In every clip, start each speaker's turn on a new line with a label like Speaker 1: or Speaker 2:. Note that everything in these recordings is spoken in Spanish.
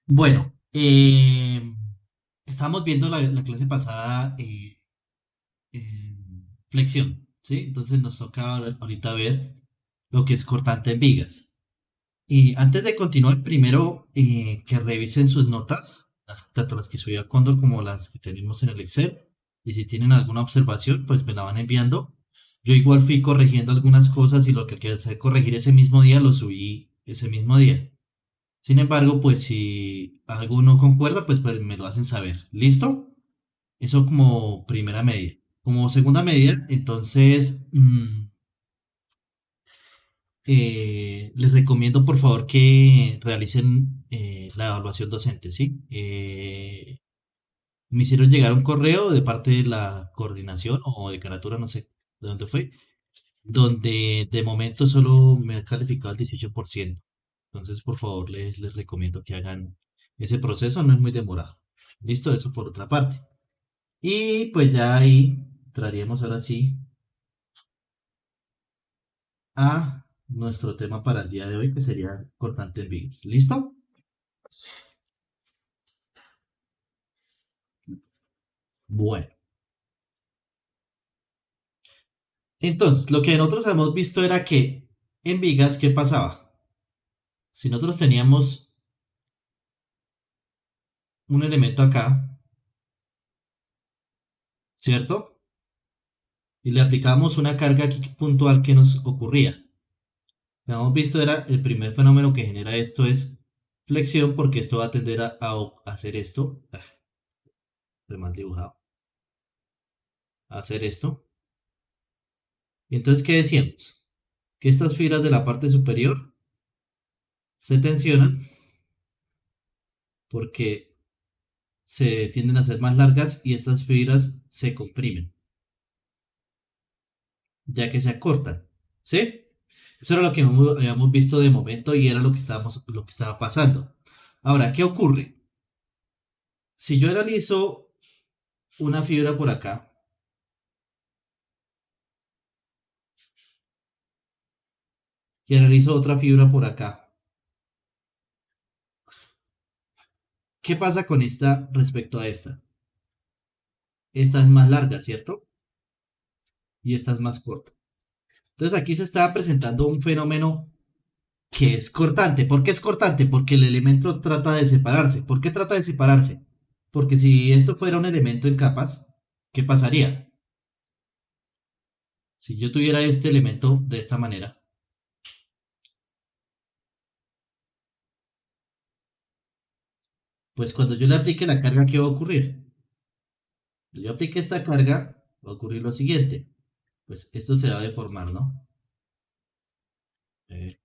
Speaker 1: Bueno, estábamos viendo la clase pasada flexión, ¿sí? Entonces nos toca ahorita ver lo que es cortante en vigas. Y antes de continuar, primero que revisen sus notas, tanto las que subí a Cóndor como las que tenemos en el Excel. Y si tienen alguna observación, pues me la van enviando. Yo igual fui corrigiendo algunas cosas y lo que quise corregir ese mismo día lo subí ese mismo día. Sin embargo, pues si algo no concuerda, pues me lo hacen saber. ¿Listo? Eso como primera medida. Como segunda medida, entonces les recomiendo por favor que realicen la evaluación docente, ¿sí? Me hicieron llegar un correo de parte de la coordinación o de Caratura, no sé de dónde fue, donde de momento solo me ha calificado el 18%. Entonces, por favor, les recomiendo que hagan ese proceso, no es muy demorado. Listo, eso por otra parte. Y pues ya ahí entraríamos ahora sí a nuestro tema para el día de hoy, que sería cortante en vigas. ¿Listo? Bueno, entonces, lo que nosotros hemos visto era que en vigas, ¿qué pasaba? Si nosotros teníamos un elemento acá, ¿cierto? Y le aplicábamos una carga aquí puntual que nos ocurría. Lo que hemos visto era el primer fenómeno que genera esto es flexión, porque esto va a tender a hacer esto, de mal dibujado, a hacer esto. Y entonces, ¿qué decíamos? Que estas fibras de la parte superior se tensionan porque se tienden a ser más largas y estas fibras se comprimen, ya que se acortan. ¿Sí? Eso era lo que habíamos visto de momento y era lo que estaba pasando. Ahora, ¿qué ocurre? Si yo analizo una fibra por acá y analizo otra fibra por acá, ¿qué pasa con esta respecto a esta? Esta es más larga, ¿cierto? Y esta es más corta. Entonces aquí se está presentando un fenómeno que es cortante. ¿Por qué es cortante? Porque el elemento trata de separarse. ¿Por qué trata de separarse? Porque si esto fuera un elemento en capas, ¿qué pasaría? Si yo tuviera este elemento de esta manera, pues cuando yo le aplique la carga, ¿qué va a ocurrir? Cuando yo aplique esta carga, va a ocurrir lo siguiente. Pues esto se va a deformar, ¿no? Eh,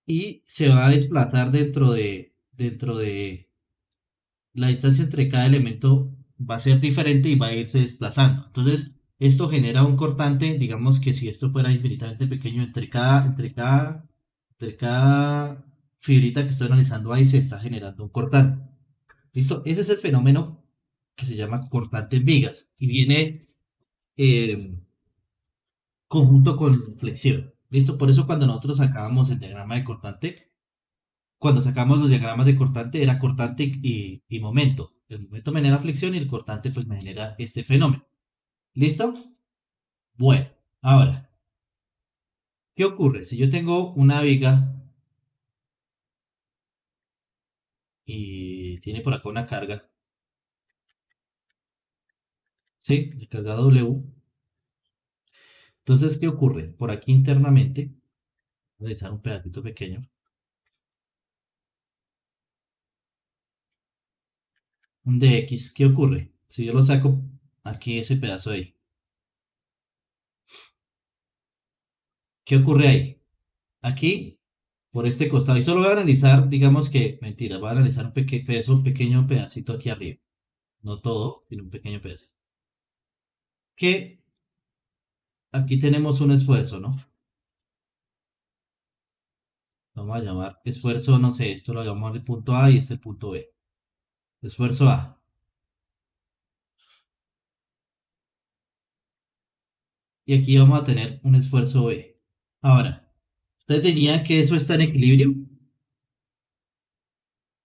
Speaker 1: y se va a desplazar dentro de la distancia entre cada elemento va a ser diferente y va a irse desplazando. Entonces, esto genera un cortante, digamos que si esto fuera infinitamente pequeño, entre cada fibrita que estoy analizando ahí se está generando un cortante. ¿Listo? Ese es el fenómeno que se llama cortante en vigas y viene eh, conjunto con flexión. ¿Listo? Por eso cuando nosotros sacábamos el diagrama de cortante, cuando sacamos los diagramas de cortante era cortante y momento. El momento me genera flexión y el cortante pues me genera este fenómeno. ¿Listo? Bueno, ahora, ¿qué ocurre? Si yo tengo una viga y tiene por acá una carga, ¿sí? La carga W. Entonces, ¿qué ocurre? Por aquí internamente, voy a realizar un pedacito pequeño, un dx, ¿qué ocurre? Si yo lo saco aquí ese pedazo ahí, ¿qué ocurre ahí? Aquí, por este costado, y solo voy a analizar, digamos que, mentira, voy a analizar un pequeño pedacito aquí arriba, no todo, sino un pequeño pedacito. Que aquí tenemos un esfuerzo, ¿no? Vamos a llamar esfuerzo, no sé, esto lo llamamos el punto A y este el punto B. Esfuerzo A. Y aquí vamos a tener un esfuerzo B. Ahora, Entonces diría que eso está en equilibrio.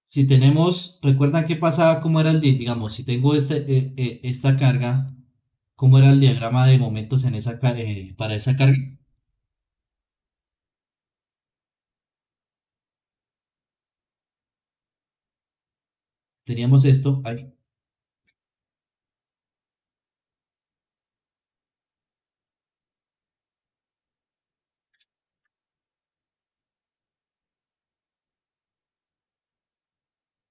Speaker 1: Si tenemos, ¿recuerdan qué pasaba? ¿Cómo era digamos, si tengo esta carga, cómo era el diagrama de momentos en para esa carga? Teníamos esto, ahí,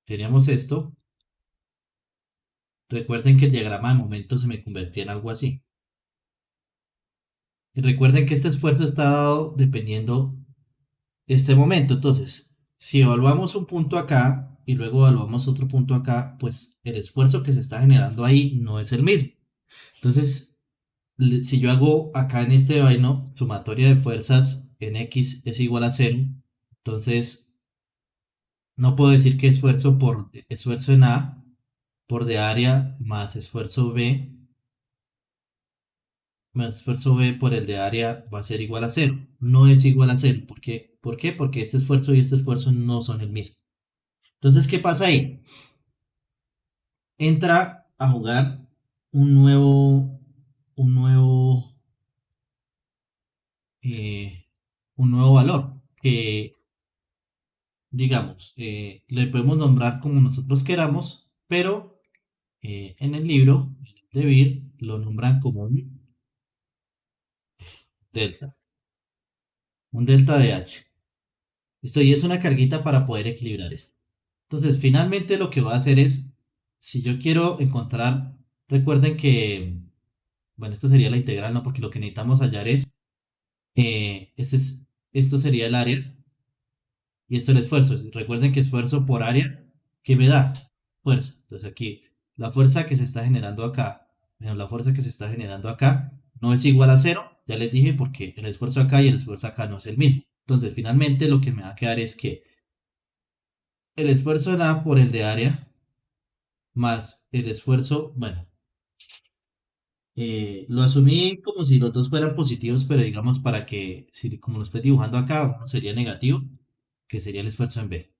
Speaker 1: teníamos esto. Recuerden que el diagrama de momentos se me convertía en algo así. Y recuerden que este esfuerzo está dado dependiendo este momento. Entonces, si evaluamos un punto acá y luego evaluamos otro punto acá, pues el esfuerzo que se está generando ahí no es el mismo. Entonces, si yo hago acá en este vaino, sumatoria de fuerzas en X es igual a cero, entonces no puedo decir que esfuerzo por esfuerzo en A por de área más esfuerzo B más esfuerzo B por el de área va a ser igual a cero. No es igual a cero. ¿Por qué? ¿Por qué? Porque este esfuerzo y este esfuerzo no son el mismo. Entonces, ¿qué pasa ahí? Entra a jugar un un nuevo, eh, un nuevo valor que, digamos, le podemos nombrar como nosotros queramos, pero en el libro de Beer lo nombran como delta, un delta de H. Listo, y es una carguita para poder equilibrar esto. Entonces, finalmente lo que voy a hacer es, si yo quiero encontrar, recuerden que, bueno, esto sería la integral, ¿no? Porque lo que necesitamos hallar es, esto sería el área y esto el esfuerzo. Recuerden que esfuerzo por área, ¿qué me da? Fuerza. Entonces aquí, la fuerza que se está generando acá, menos la fuerza que se está generando acá, no es igual a cero. Ya les dije porque el esfuerzo acá y el esfuerzo acá no es el mismo. Entonces, finalmente lo que me va a quedar es que el esfuerzo en A por el de área más el esfuerzo, bueno, lo asumí como si los dos fueran positivos, pero digamos para que, si, como lo estoy dibujando acá, uno sería negativo, que sería el esfuerzo en B,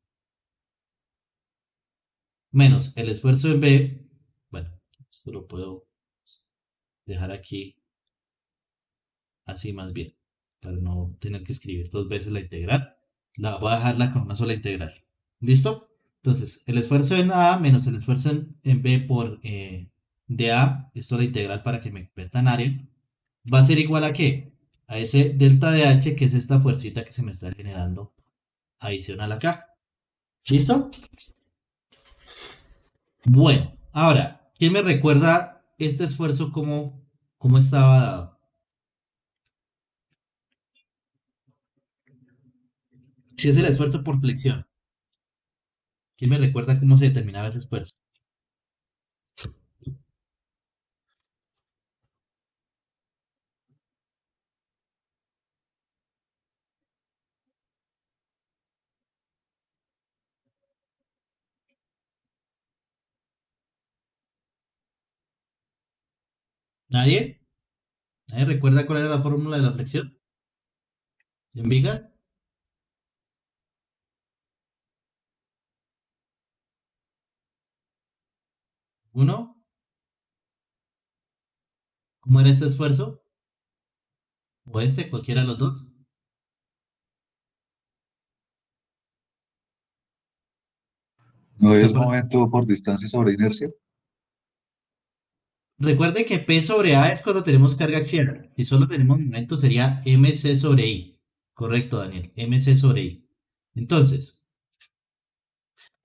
Speaker 1: menos el esfuerzo en B, bueno, esto lo puedo dejar aquí así más bien, para no tener que escribir dos veces la integral, la voy a dejarla con una sola integral. ¿Listo? Entonces, el esfuerzo en A menos el esfuerzo en B por de A, esto es la integral para que me convierta en área, va a ser igual a qué? A ese delta de H, que es esta fuercita que se me está generando adicional acá. ¿Listo? Bueno, ahora, ¿quién me recuerda este esfuerzo cómo estaba dado? Si es el esfuerzo por flexión, ¿quién me recuerda cómo se determinaba ese esfuerzo? ¿Nadie? ¿Nadie recuerda cuál era la fórmula de la flexión? ¿En vigas? ¿Uno? ¿Cómo era este esfuerzo? ¿O este? Cualquiera de los dos.
Speaker 2: ¿No
Speaker 1: ¿Se
Speaker 2: es
Speaker 1: acuerdan?
Speaker 2: momento por distancia sobre inercia?
Speaker 1: Recuerde que P sobre A es cuando tenemos carga axial. Si solo tenemos momento sería mc sobre I. Correcto, Daniel. Mc sobre I. Entonces,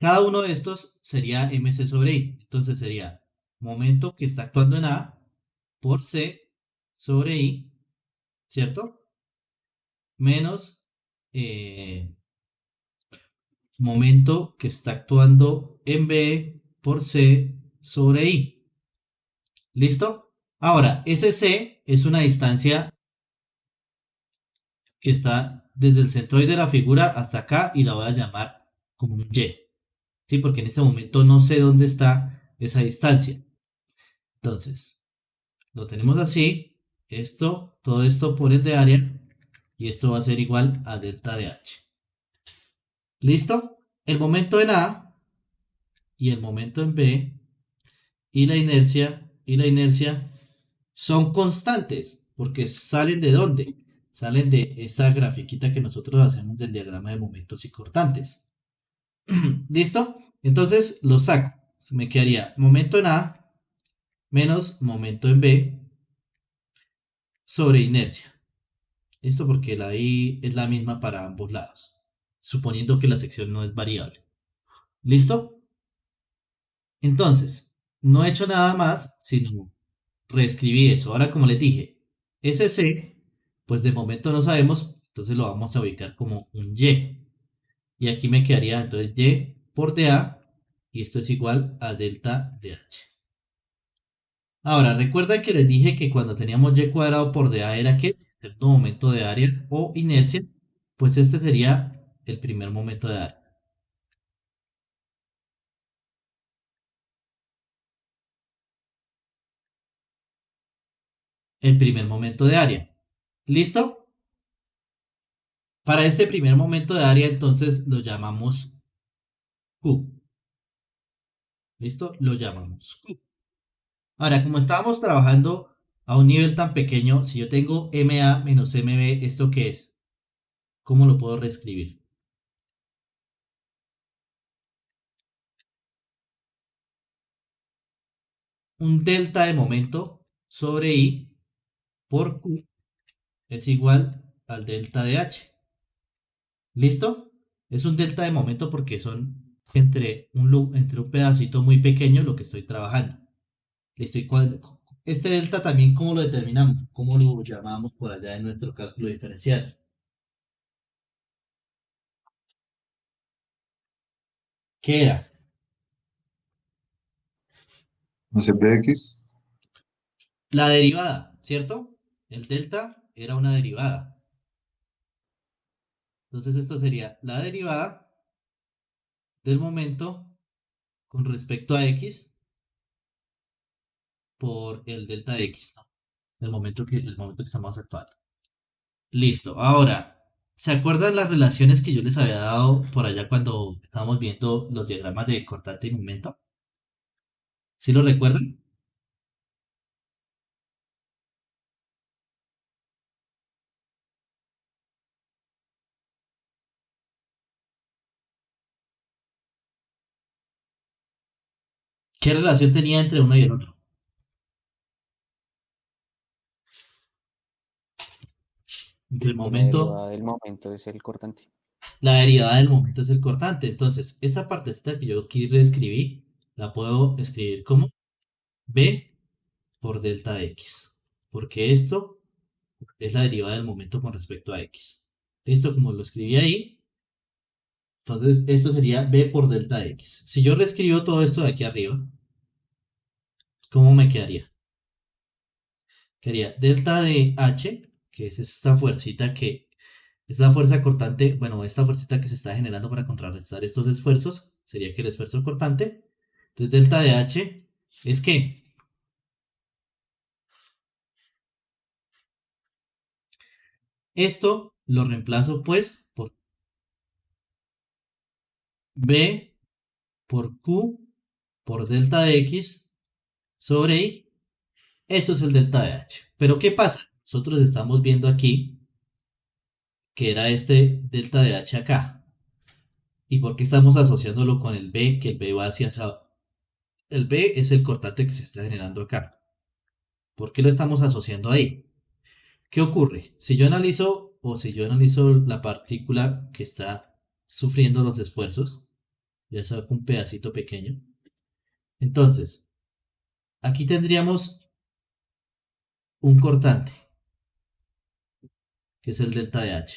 Speaker 1: cada uno de estos sería mc sobre I. Entonces sería momento que está actuando en A por C sobre I, ¿cierto? Menos momento que está actuando en B por C sobre I. ¿Listo? Ahora, ese C es una distancia que está desde el centroide de la figura hasta acá y la voy a llamar como un Y. ¿Sí? Porque en este momento no sé dónde está esa distancia. Entonces, lo tenemos así. Esto, todo esto por el de área y esto va a ser igual a delta de H. ¿Listo? El momento en A y el momento en B y la inercia son constantes, porque salen ¿de dónde? Salen de esta grafiquita que nosotros hacemos del diagrama de momentos y cortantes. ¿Listo? Entonces lo saco. Me quedaría momento en A menos momento en B sobre inercia. ¿Listo? Porque la I es la misma para ambos lados, suponiendo que la sección no es variable. ¿Listo? Entonces, no he hecho nada más, sino reescribí eso. Ahora, como les dije, ese C, pues de momento no sabemos, entonces lo vamos a ubicar como un Y. Y aquí me quedaría entonces Y por dA, y esto es igual a delta de H. Ahora, recuerda que les dije que cuando teníamos Y cuadrado por dA era que el momento de área o inercia, pues este sería el primer momento de área. El primer momento de área. ¿Listo? Para este primer momento de área, entonces lo llamamos Q. ¿Listo? Lo llamamos Q. Ahora, como estábamos trabajando a un nivel tan pequeño, si yo tengo MA menos MB, ¿esto qué es? ¿Cómo lo puedo reescribir? Un delta de momento sobre I por Q es igual al delta de H. ¿Listo? Es un delta de momento porque son entre un pedacito muy pequeño lo que estoy trabajando. Listo. Este delta también, ¿cómo lo determinamos? ¿Cómo lo llamamos por allá en nuestro cálculo diferencial? ¿Qué era?
Speaker 2: No sé, BX,
Speaker 1: La derivada, ¿cierto? El delta era una derivada. Entonces esto sería la derivada del momento con respecto a x por el delta de x, ¿no? El momento que estamos actuando. Listo. Ahora, ¿se acuerdan las relaciones que yo les había dado por allá cuando estábamos viendo los diagramas de cortante y momento? ¿Sí lo recuerdan? ¿Qué relación tenía entre uno y el otro? Entre el
Speaker 3: La
Speaker 1: momento,
Speaker 3: derivada del momento es el cortante.
Speaker 1: la derivada del momento es el cortante. Entonces, esta partecita que yo aquí reescribí, la puedo escribir como B por delta de X. Porque esto es la derivada del momento con respecto a X. Listo, como lo escribí ahí, entonces esto sería B por delta de X. Si yo reescribo todo esto de aquí arriba, ¿cómo me quedaría? Quedaría delta de H, que es esta fuercita que es la fuerza cortante, bueno, esta fuercita que se está generando para contrarrestar estos esfuerzos, sería que el esfuerzo cortante. Entonces delta de H es que esto lo reemplazo pues por B por Q por delta de X sobre I. Eso es el delta de H. Pero ¿qué pasa? Nosotros estamos viendo aquí que era este delta de H acá. ¿Y por qué estamos asociándolo con el B? Que el B va hacia atrás. El B es el cortante que se está generando acá. ¿Por qué lo estamos asociando ahí? ¿Qué ocurre? Si yo analizo la partícula que está sufriendo los esfuerzos, ya saco un pedacito pequeño. Entonces, aquí tendríamos un cortante, que es el delta de H.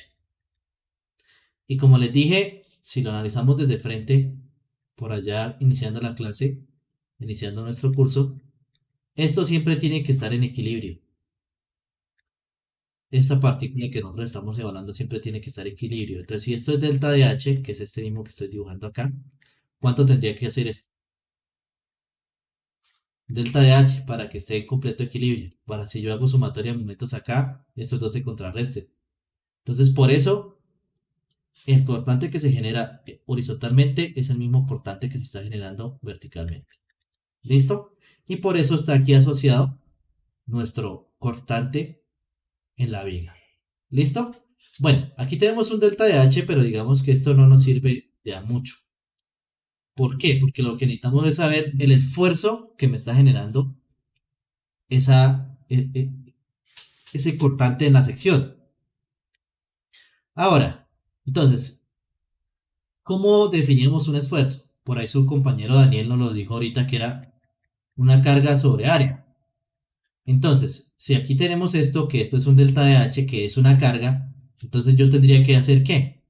Speaker 1: Y como les dije, si lo analizamos desde frente, por allá iniciando la clase, iniciando nuestro curso, esto siempre tiene que estar en equilibrio. Esta partícula que nosotros estamos evaluando siempre tiene que estar en equilibrio. Entonces, si esto es delta de H, que es este mismo que estoy dibujando acá, ¿cuánto tendría que hacer esto? Delta de H para que esté en completo equilibrio. Para si yo hago sumatoria de momentos acá, estos dos se contrarresten. Entonces, por eso, el cortante que se genera horizontalmente es el mismo cortante que se está generando verticalmente. ¿Listo? Y por eso está aquí asociado nuestro cortante en la viga. ¿Listo? Bueno, aquí tenemos un delta de H, pero digamos que esto no nos sirve de a mucho. ¿Por qué? Porque lo que necesitamos es saber el esfuerzo que me está generando ese cortante en la sección. Ahora, entonces, ¿cómo definimos un esfuerzo? Por ahí su compañero Daniel nos lo dijo ahorita que era una carga sobre área. Entonces, si aquí tenemos esto, que esto es un delta de H, que es una carga, entonces yo tendría que hacer ¿qué?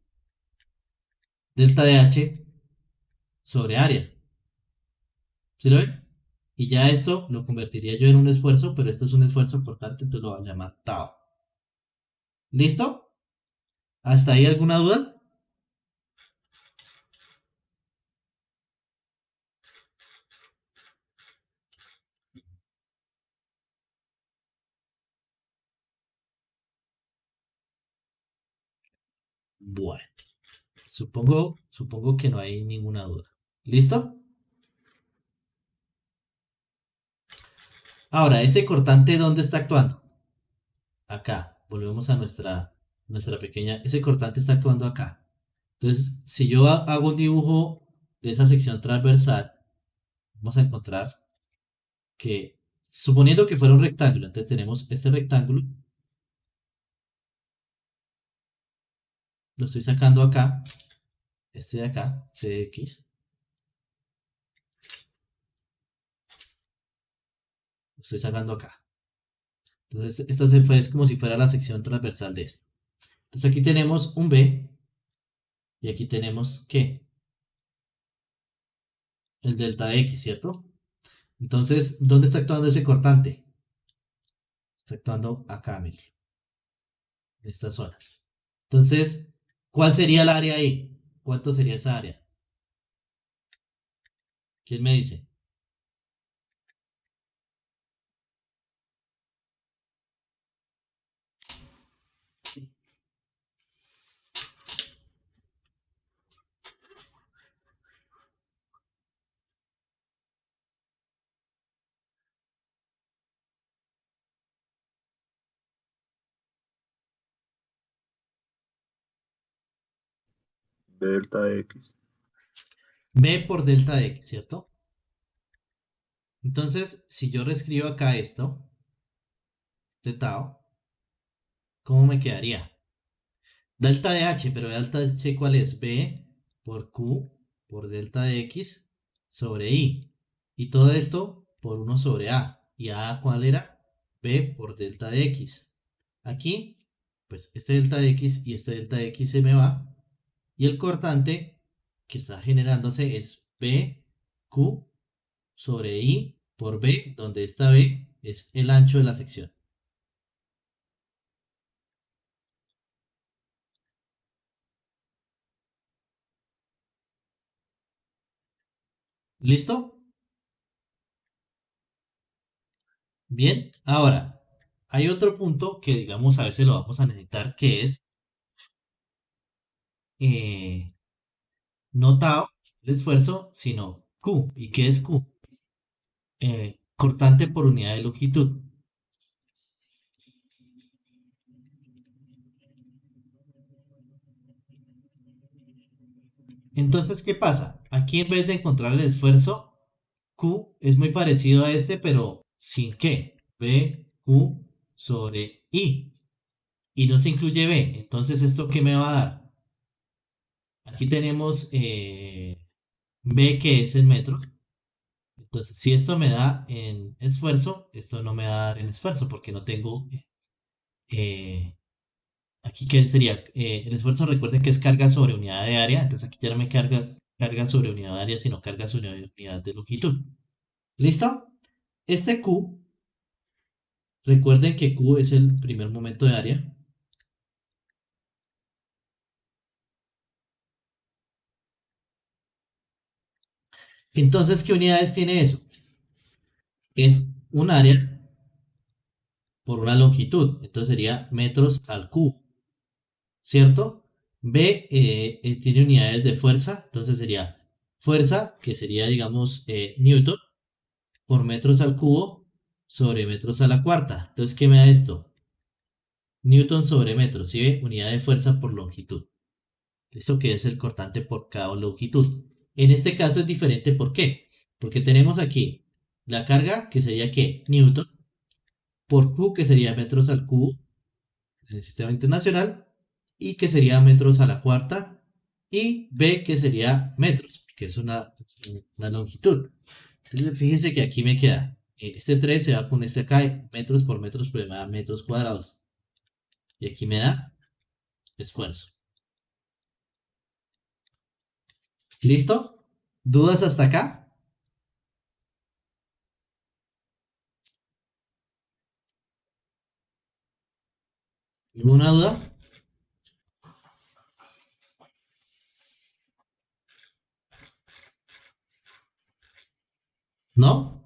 Speaker 1: Delta de H sobre área. ¿Sí lo ven? Y ya esto lo convertiría yo en un esfuerzo, pero esto es un esfuerzo cortante, entonces lo voy a llamar tau. ¿Listo? ¿Hasta ahí alguna duda? Bueno, supongo que no hay ninguna duda. ¿Listo? Ahora, ese cortante, ¿dónde está actuando? Acá. Volvemos a nuestra pequeña. Ese cortante está actuando acá. Entonces, si yo hago un dibujo de esa sección transversal, vamos a encontrar que, suponiendo que fuera un rectángulo, entonces tenemos este rectángulo, lo estoy sacando acá, este de acá, CX, lo estoy sacando acá. Entonces, esta es como si fuera la sección transversal de esto. Entonces, aquí tenemos un B y aquí tenemos, ¿qué? El delta de X, ¿cierto? Entonces, ¿dónde está actuando ese cortante? Está actuando acá, mire, en esta zona. Entonces, ¿cuál sería el área ahí? ¿Cuánto sería esa área? ¿Quién me dice?
Speaker 2: Delta X.
Speaker 1: B por delta de X, ¿cierto? Entonces, si yo reescribo acá esto, de tau, ¿cómo me quedaría? Delta de H, pero delta de H, ¿cuál es? B por Q por delta de X sobre I. Y todo esto por 1 sobre A. ¿Y A cuál era? B por delta de X. Aquí, pues este delta de X y este delta de X se me va. Y el cortante que está generándose es BQ sobre I por B, donde esta B es el ancho de la sección. ¿Listo? Bien. Ahora, hay otro punto que, digamos, a veces lo vamos a necesitar, que es eh, no tau, el esfuerzo, sino Q. ¿Y qué es Q? Cortante por unidad de longitud. Entonces, ¿qué pasa? Aquí en vez de encontrar el esfuerzo, Q es muy parecido a este, pero sin qué. B, Q sobre I. Y no se incluye B. Entonces, ¿esto qué me va a dar? Aquí tenemos B que es en metros. Entonces, si esto me da en esfuerzo, esto no me va a dar en esfuerzo porque no tengo... eh, aquí, ¿qué sería? El esfuerzo, recuerden que es carga sobre unidad de área. Entonces, aquí ya no me carga sobre unidad de área, sino carga sobre unidad de longitud. ¿Listo? Este Q, recuerden que Q es el primer momento de área. Entonces, ¿qué unidades tiene eso? Es un área por una longitud. Entonces sería metros al cubo. ¿cierto? B tiene unidades de fuerza, entonces sería fuerza, que sería, digamos, newton por metros al cubo sobre metros a la cuarta. Entonces, ¿qué me da esto? Newton sobre metros, ¿sí ve? Unidad de fuerza por longitud. Esto que es el cortante por cada longitud. En este caso es diferente, ¿por qué? Porque tenemos aquí la carga, que sería ¿qué? Newton, por Q, que sería metros al cubo, en el sistema internacional, y que sería metros a la cuarta, y B, que sería metros, que es una longitud. Entonces, fíjense que aquí me queda, este 3 se va con este acá, metros por metros, pues me da metros cuadrados. Y aquí me da esfuerzo. ¿Listo? ¿Dudas hasta acá? ¿Ninguna duda? ¿No?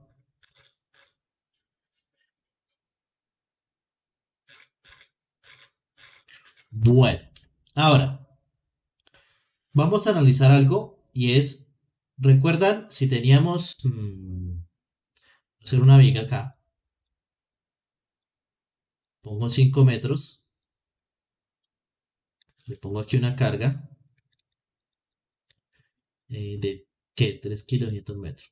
Speaker 1: Bueno, ahora vamos a analizar algo y es, ¿recuerdan si teníamos, hacer una viga acá? Pongo 5 metros, le pongo aquí una carga de, ¿qué? 3 kilonewton metro.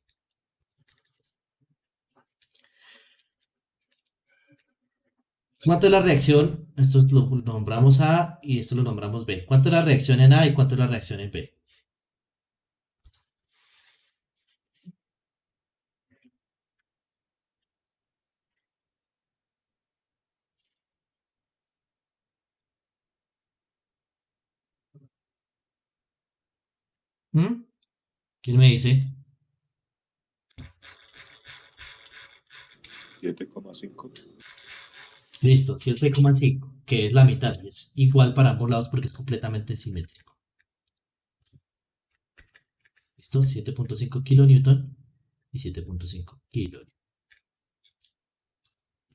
Speaker 1: ¿Cuánto es la reacción? Esto lo nombramos A y esto lo nombramos B. ¿Cuánto es la reacción en A y cuánto es la reacción en B? ¿Mm? ¿Quién me dice?
Speaker 2: 7,5.
Speaker 1: Listo, 7,5, que es la mitad. Es igual para ambos lados porque es completamente simétrico. ¿Listo? 7,5 kilonewton y 7,5 kilonewton.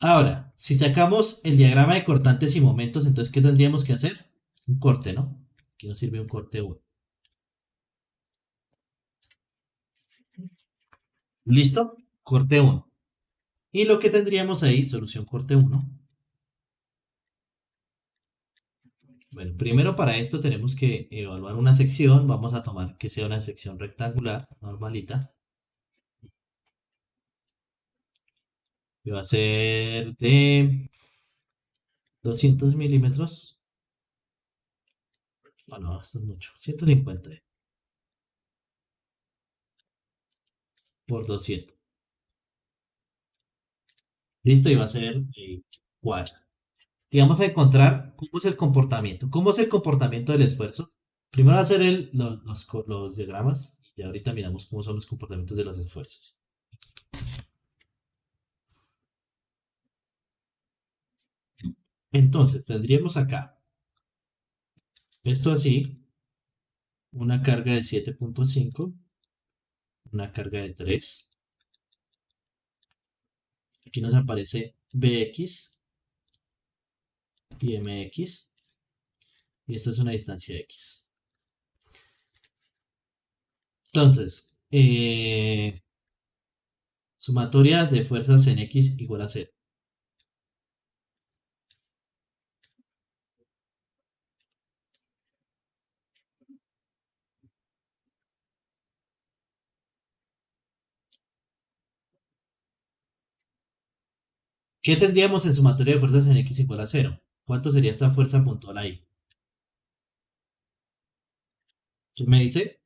Speaker 1: Ahora, si sacamos el diagrama de cortantes y momentos, entonces, ¿qué tendríamos que hacer? Un corte, ¿no? Aquí nos sirve un corte 1. ¿Listo? Corte 1. Y lo que tendríamos ahí, solución corte 1. Bueno, primero para esto tenemos que evaluar una sección. Vamos a tomar que sea una sección rectangular, normalita. Que va a ser de 200 milímetros. Oh, no, esto es mucho. 150 por 200. Listo, y va a ser cuadro. Y vamos a encontrar cómo es el comportamiento. ¿Cómo es el comportamiento del esfuerzo? Primero va a ser los diagramas y ahorita miramos cómo son los comportamientos de los esfuerzos. Entonces, tendríamos acá esto así, una carga de 7,5, una carga de 3. Aquí nos aparece Bx y Mx. Y esto es una distancia X. Entonces, sumatoria de fuerzas en X igual a 0. ¿Qué tendríamos en sumatoria de fuerzas en X igual a 0? ¿Cuánto sería esta fuerza puntual ahí? ¿Quién me dice?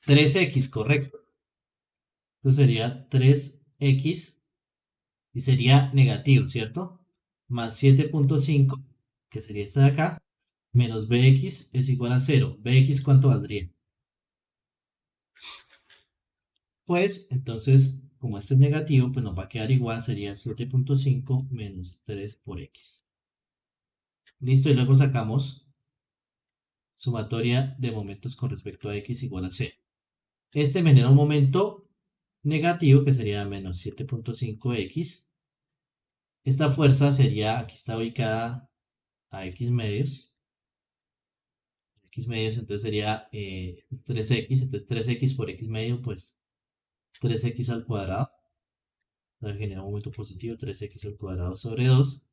Speaker 1: 3X, correcto. Eso sería 3X y sería negativo, ¿cierto? Más 7,5, que sería esta de acá, menos Bx es igual a 0. ¿Bx cuánto valdría? Pues entonces, como este es negativo, pues nos va a quedar igual, sería 7,5 menos 3 por X. Listo, y luego sacamos sumatoria de momentos con respecto a x igual a 0. Este me genera un momento negativo que sería menos 7.5x. Esta fuerza sería, aquí está ubicada a x medios. X medios entonces sería 3x, entonces 3x por x medio, pues 3x al cuadrado. Entonces genera un momento positivo, 3x al cuadrado sobre 2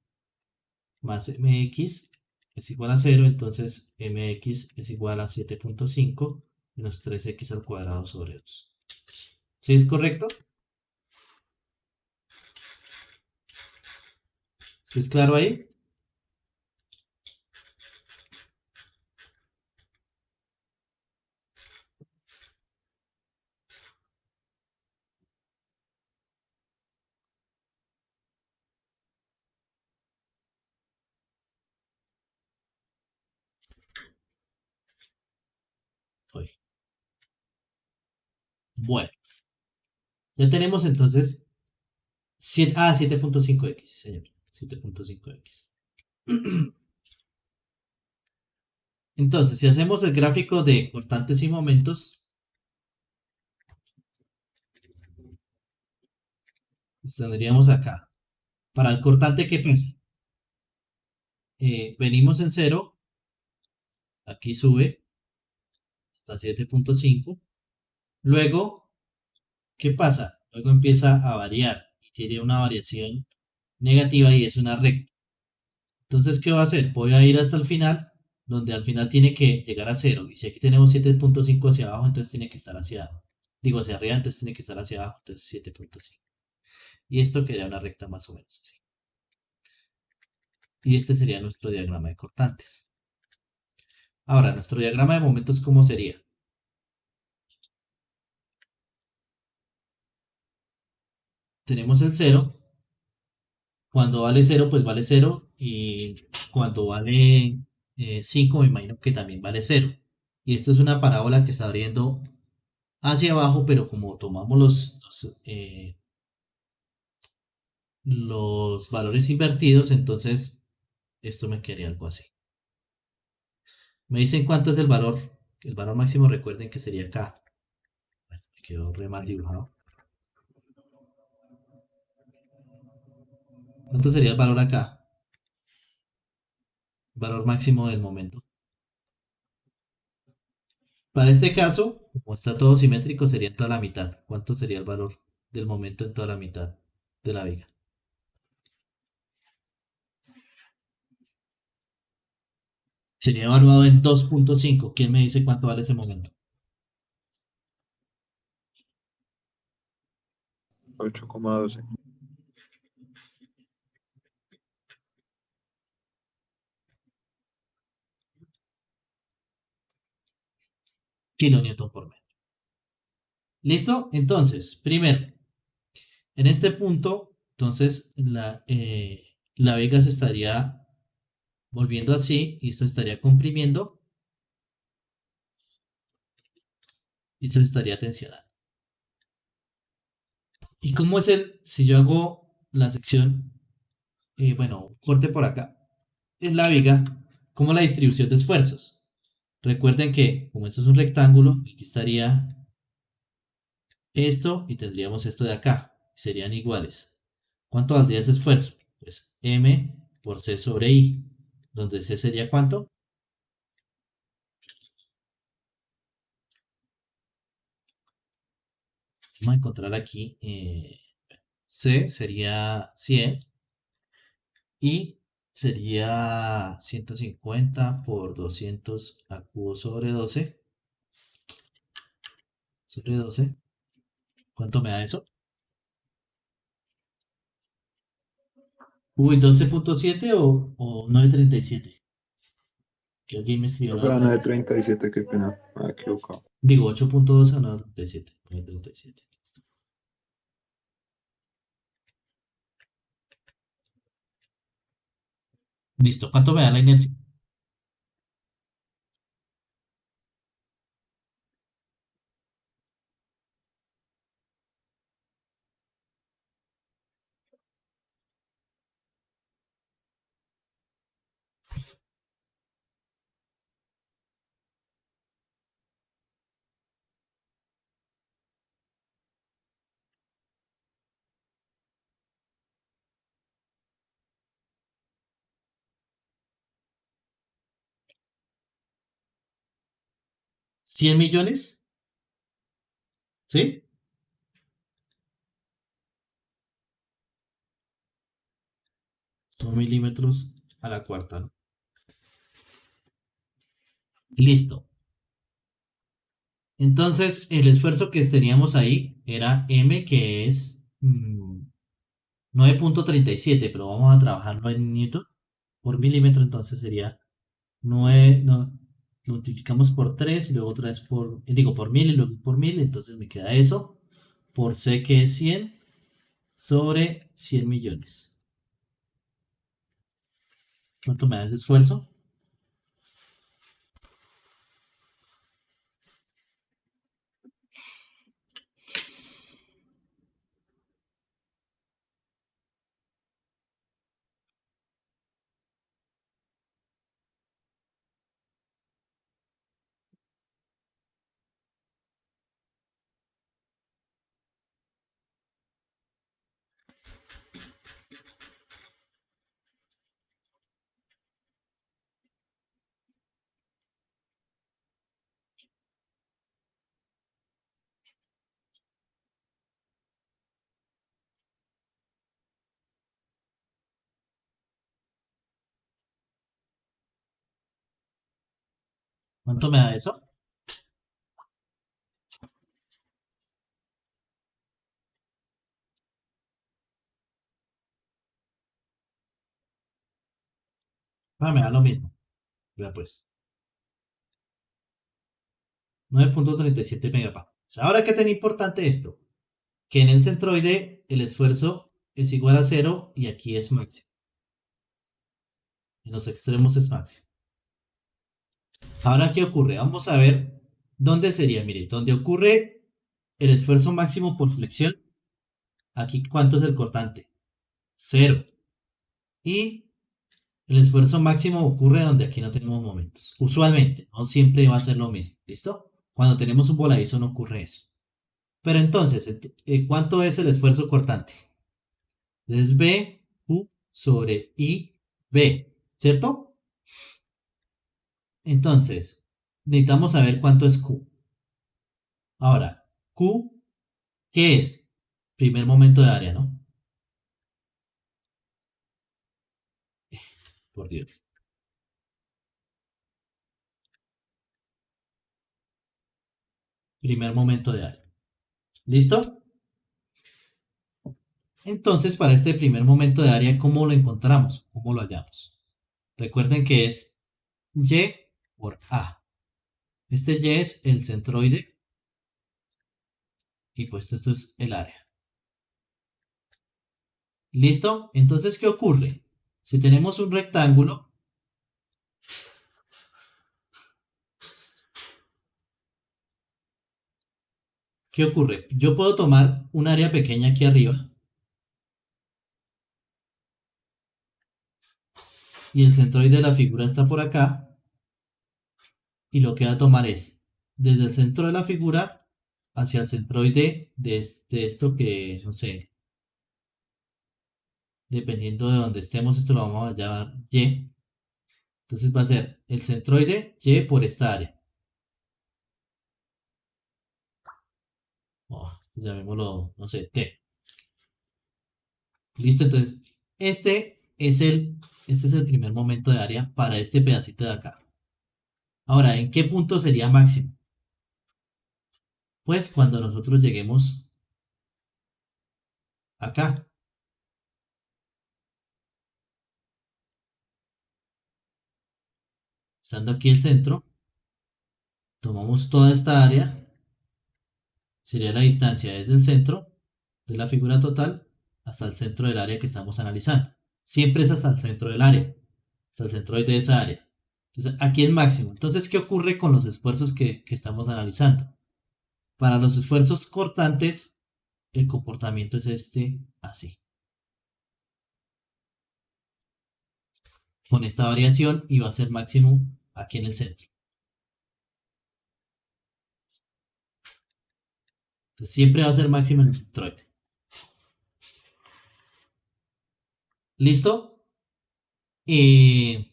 Speaker 1: más mx es igual a 0, entonces mx es igual a 7.5 menos 3x al cuadrado sobre 2. ¿Sí es correcto? ¿Sí es claro ahí? Uy. Bueno, ya tenemos entonces 7.5x, sí, señor. 7.5x. Entonces, si hacemos el gráfico de cortantes y momentos, pues tendríamos acá. Para el cortante, ¿qué pasa? Venimos en 0, aquí sube hasta 7.5. Luego, ¿qué pasa? Luego empieza a variar y tiene una variación negativa y es una recta. Entonces, ¿qué va a hacer? Voy a ir hasta el final, donde al final tiene que llegar a 0. Y si aquí tenemos 7.5 hacia abajo, entonces tiene que estar hacia, digo, hacia arriba, entonces tiene que estar hacia abajo, entonces 7.5. Y esto queda una recta más o menos así. Y este sería nuestro diagrama de cortantes. Ahora, nuestro diagrama de momentos, ¿cómo sería? Tenemos el 0. Cuando vale 0, pues vale 0. Y cuando vale 5, me imagino que también vale 0. Y esto es una parábola que está abriendo hacia abajo, pero como tomamos los valores invertidos, entonces esto me quedaría algo así. Me dicen cuánto es el valor. El valor máximo, recuerden que sería acá. Bueno, me quedó re mal dibujado. ¿Cuánto sería el valor acá? Valor máximo del momento. Para este caso, como está todo simétrico, sería en toda la mitad. ¿Cuánto sería el valor del momento en toda la mitad de la viga? Sería evaluado en 2.5. ¿Quién me dice cuánto vale ese momento?
Speaker 2: 8,12.
Speaker 1: Kilonewton por metro. ¿Listo? Entonces, primero, en este punto, entonces la viga se estaría volviendo así y esto estaría comprimiendo y se estaría tensionando. ¿Y cómo es si yo hago la sección, bueno, corte por acá, en la viga, como la distribución de esfuerzos? Recuerden que como esto es un rectángulo, aquí estaría esto y tendríamos esto de acá, serían iguales. ¿Cuánto valdría ese esfuerzo? Pues M por C sobre I, donde C sería ¿cuánto? Vamos a encontrar aquí, C sería 100 y sería 150 por 200 al cubo sobre 12. ¿Cuánto me da eso? Uy, 12.7 o 9.37. Que alguien me escribió
Speaker 2: Creo que era 9,37, qué pena. Me he equivocado.
Speaker 1: Digo, 8.12 o 9.37. 9.37. Listo. ¿Cuánto me da la inercia? ¿100 millones? ¿Sí? Son milímetros a la cuarta, ¿no? Listo. Entonces, el esfuerzo que teníamos ahí era M, que es 9,37, pero vamos a trabajarlo en newton por milímetro, entonces sería 9, no, lo multiplicamos por 3 y luego otra vez por mil y luego por mil, entonces me queda eso por C, que es 100 sobre 100 millones. ¿Cuánto me da ese esfuerzo? ¿Cuánto me da eso? Ah, me da lo mismo. Vea pues, 9,37 megapascales. Ahora, ¿qué tan importante esto? Que en el centroide el esfuerzo es igual a cero y aquí es máximo. En los extremos es máximo. Ahora, ¿qué ocurre? Vamos a ver dónde sería. Mire, donde ocurre el esfuerzo máximo por flexión, aquí cuánto es el cortante. Cero. Y el esfuerzo máximo ocurre donde aquí no tenemos momentos. Usualmente, no siempre va a ser lo mismo. ¿Listo? Cuando tenemos un voladizo no ocurre eso. Pero entonces, ¿cuánto es el esfuerzo cortante? Es B, Q sobre I, B. ¿Cierto? Entonces, necesitamos saber cuánto es Q. Ahora, Q, ¿qué es? Primer momento de área, ¿no? Por Dios. Primer momento de área. ¿Listo? Entonces, para este primer momento de área, ¿cómo lo encontramos? ¿Cómo lo hallamos? Recuerden que es Y por A. Este Y es el centroide y pues esto es el área. ¿Listo? Entonces, ¿qué ocurre? Si tenemos un rectángulo, ¿qué ocurre? Yo puedo tomar un área pequeña aquí arriba y el centroide de la figura está por acá y lo que voy a tomar es desde el centro de la figura hacia el centroide de esto que, no sé, dependiendo de donde estemos, esto lo vamos a llamar Y. Entonces va a ser el centroide Y por esta área. Oh, llamémoslo, no sé, T. Listo, entonces este es el primer momento de área para este pedacito de acá. Ahora, ¿en qué punto sería máximo? Pues cuando nosotros lleguemos acá. Estando aquí el centro, tomamos toda esta área, sería la distancia desde el centro de la figura total hasta el centro del área que estamos analizando. Siempre es hasta el centro del área, hasta el centroide de esa área. Entonces, aquí es máximo. Entonces, ¿qué ocurre con los esfuerzos que estamos analizando? Para los esfuerzos cortantes, el comportamiento es este, así, con esta variación y va a ser máximo aquí en el centro. Entonces, siempre va a ser máximo en el centroide. ¿Listo? Eh,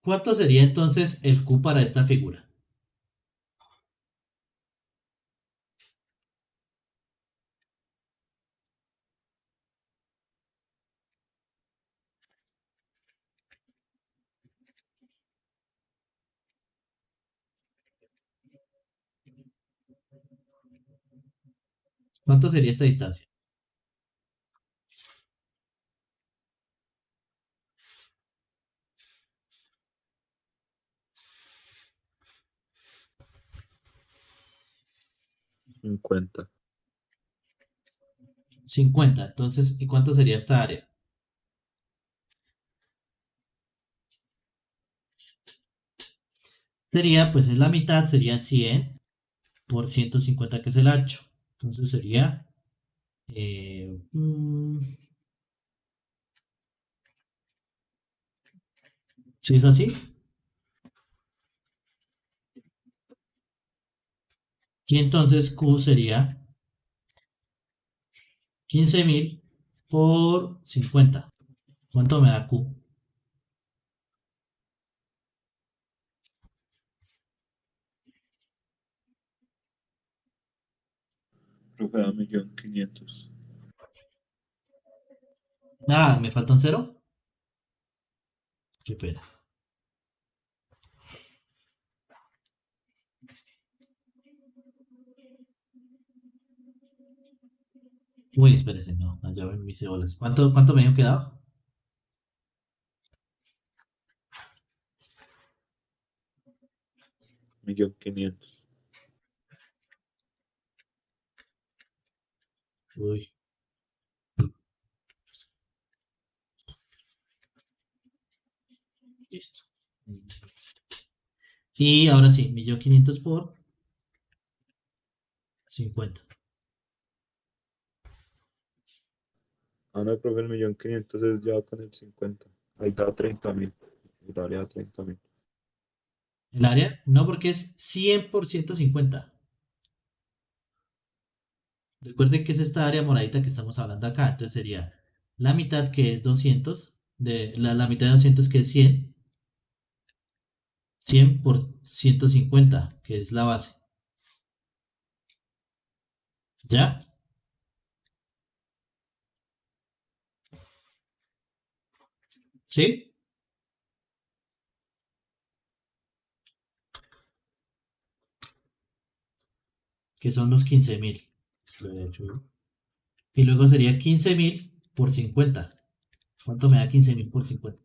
Speaker 1: ¿Cuánto sería entonces el Q para esta figura? ¿Cuánto sería esta distancia?
Speaker 2: Cincuenta.
Speaker 1: 50. Entonces, ¿y cuánto sería esta área? Sería, pues es la mitad, sería 100 por 150 que es el ancho. Entonces sería, si es así, y entonces Q sería 15.000 por 50. ¿Cuánto me da Q?
Speaker 2: Profe, da 1.500.000.
Speaker 1: Ah, ¿me falta un cero? Qué pena. Uy, espérese, no, ya ven mis cebolas. ¿Cuánto me dijo que daba?
Speaker 2: 1.500.000.
Speaker 1: Uy, listo. Y ahora sí, 1.500.000 por 50.
Speaker 2: Ah, no, profe, el 1.500.000 es ya con el 50. Ahí da 30.000. Daría 30.000.
Speaker 1: ¿El área? No, porque es 100 por 150. Recuerden que es esta área moradita que estamos hablando acá. Entonces sería la mitad que es 200, la mitad de 200 que es 100, 100 por 150, que es la base. ¿Ya? ¿Sí? Que son los 15.000. Y luego sería 15.000 por 50. ¿Cuánto me da 15.000 por 50?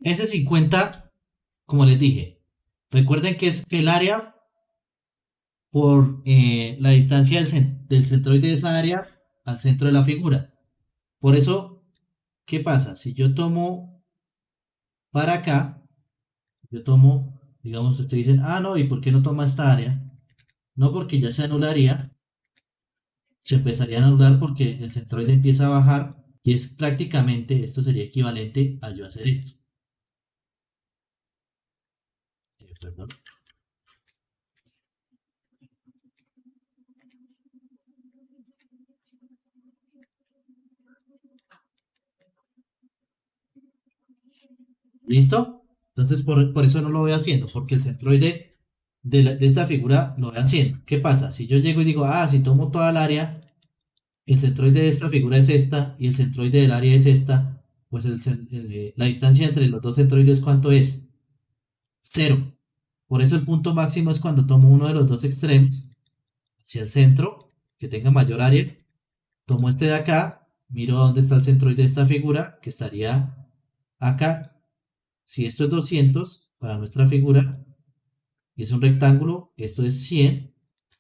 Speaker 1: Ese 50, como les dije, recuerden que es el área por la distancia del centroide de esa área al centro de la figura. Por eso, ¿qué pasa? Si yo tomo para acá, yo tomo, digamos, ustedes dicen, ah, no, ¿y por qué no toma esta área? No, porque ya se anularía, se empezaría a anular porque el centroide empieza a bajar y es prácticamente, esto sería equivalente a yo hacer esto. Perdón. ¿Listo? Entonces, por eso no lo voy haciendo, porque el centroide de esta figura lo voy haciendo. ¿Qué pasa? Si yo llego y digo, ah, si tomo toda el área, el centroide de esta figura es esta y el centroide del área es esta, pues la distancia entre los dos centroides, ¿cuánto es? Cero. Por eso el punto máximo es cuando tomo uno de los dos extremos hacia el centro, que tenga mayor área, tomo este de acá, miro dónde está el centroide de esta figura, que estaría acá. Si esto es 200 para nuestra figura y es un rectángulo, esto es 100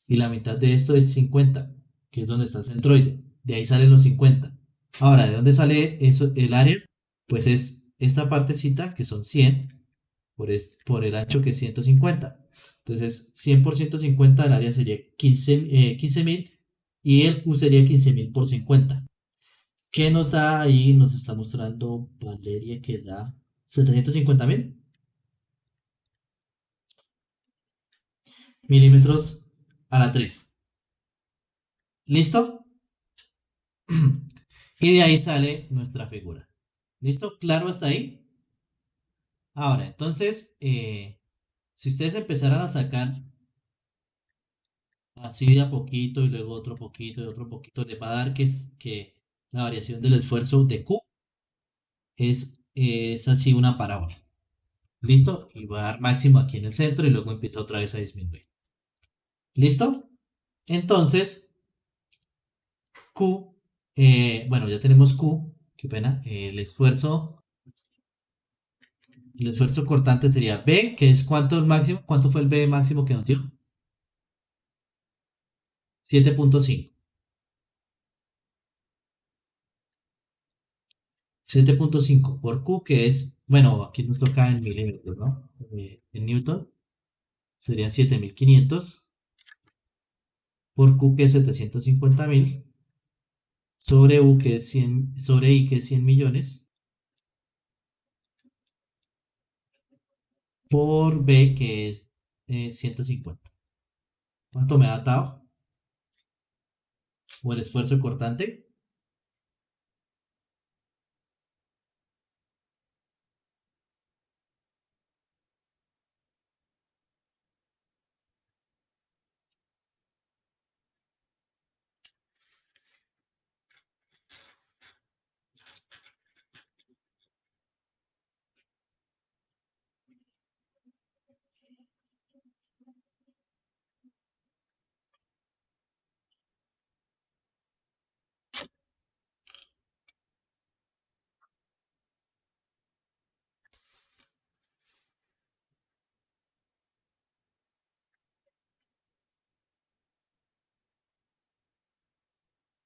Speaker 1: y la mitad de esto es 50, que es donde está el centroide. De ahí salen los 50. Ahora, ¿de dónde sale eso, el área? Pues es esta partecita, que son 100, por el ancho que es 150. Entonces, 100 por 150 del área sería 15.000 y el Q sería 15.000 por 50. ¿Qué nos da ahí? Nos está mostrando Valeria que da 750.000 milímetros a la 3. ¿Listo? Y de ahí sale nuestra figura. ¿Listo? ¿Claro hasta ahí? Ahora, entonces, si ustedes empezaran a sacar así de a poquito y luego otro poquito y otro poquito, les va a dar que la variación del esfuerzo de Q es así una parábola. ¿Listo? Y va a dar máximo aquí en el centro y luego empieza otra vez a disminuir. ¿Listo? Entonces, Q, bueno, ya tenemos Q, qué pena, el esfuerzo cortante sería B, que es cuánto el máximo, cuánto fue el B máximo que nos dio, 7.5. 7.5 por Q, que es, bueno, aquí nos toca en milímetros, ¿no? En Newton serían 7.500 por Q, que es 750.000, sobre U, que es 100, sobre I, que es 100 millones, por B, que es 150. ¿Cuánto me ha dado? O el esfuerzo cortante.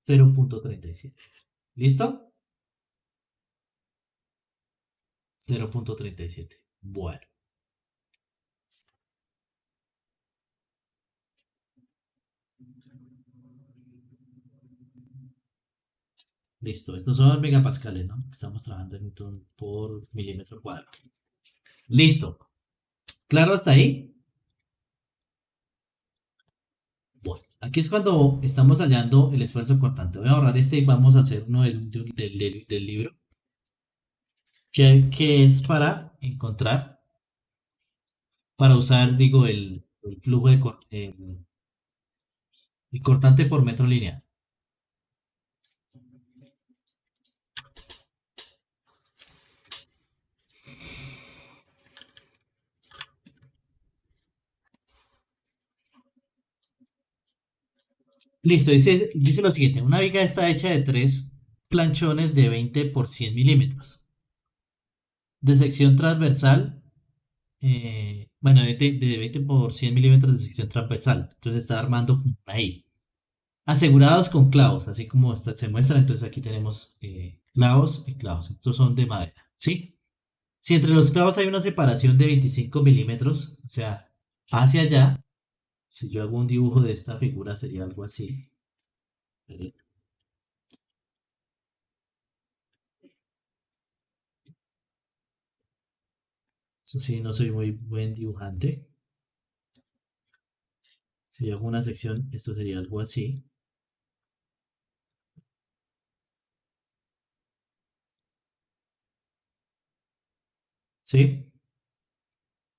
Speaker 1: 0.37. ¿Listo? 0.37. Bueno, listo. Estos son megapascales, ¿no? Estamos trabajando en Newton por milímetro cuadrado. Listo. ¿Claro hasta ahí? Bueno, aquí es cuando estamos hallando el esfuerzo cortante. Voy a ahorrar este y vamos a hacer uno del libro, que es para encontrar, para usar, digo, el flujo el cortante por metro lineal. Listo, dice lo siguiente. Una viga está hecha de 3 planchones de 20 por 100 milímetros. De sección transversal, bueno, de 20 por 100 milímetros de sección transversal. Entonces está armando como ahí. Asegurados con clavos, así como se muestra. Entonces aquí tenemos clavos y clavos. Estos son de madera, ¿sí? Si entre los clavos hay una separación de 25 milímetros, o sea, hacia allá, si yo hago un dibujo de esta figura sería algo así. Eso sí, no soy muy buen dibujante. Si yo hago una sección, esto sería algo así. ¿Sí?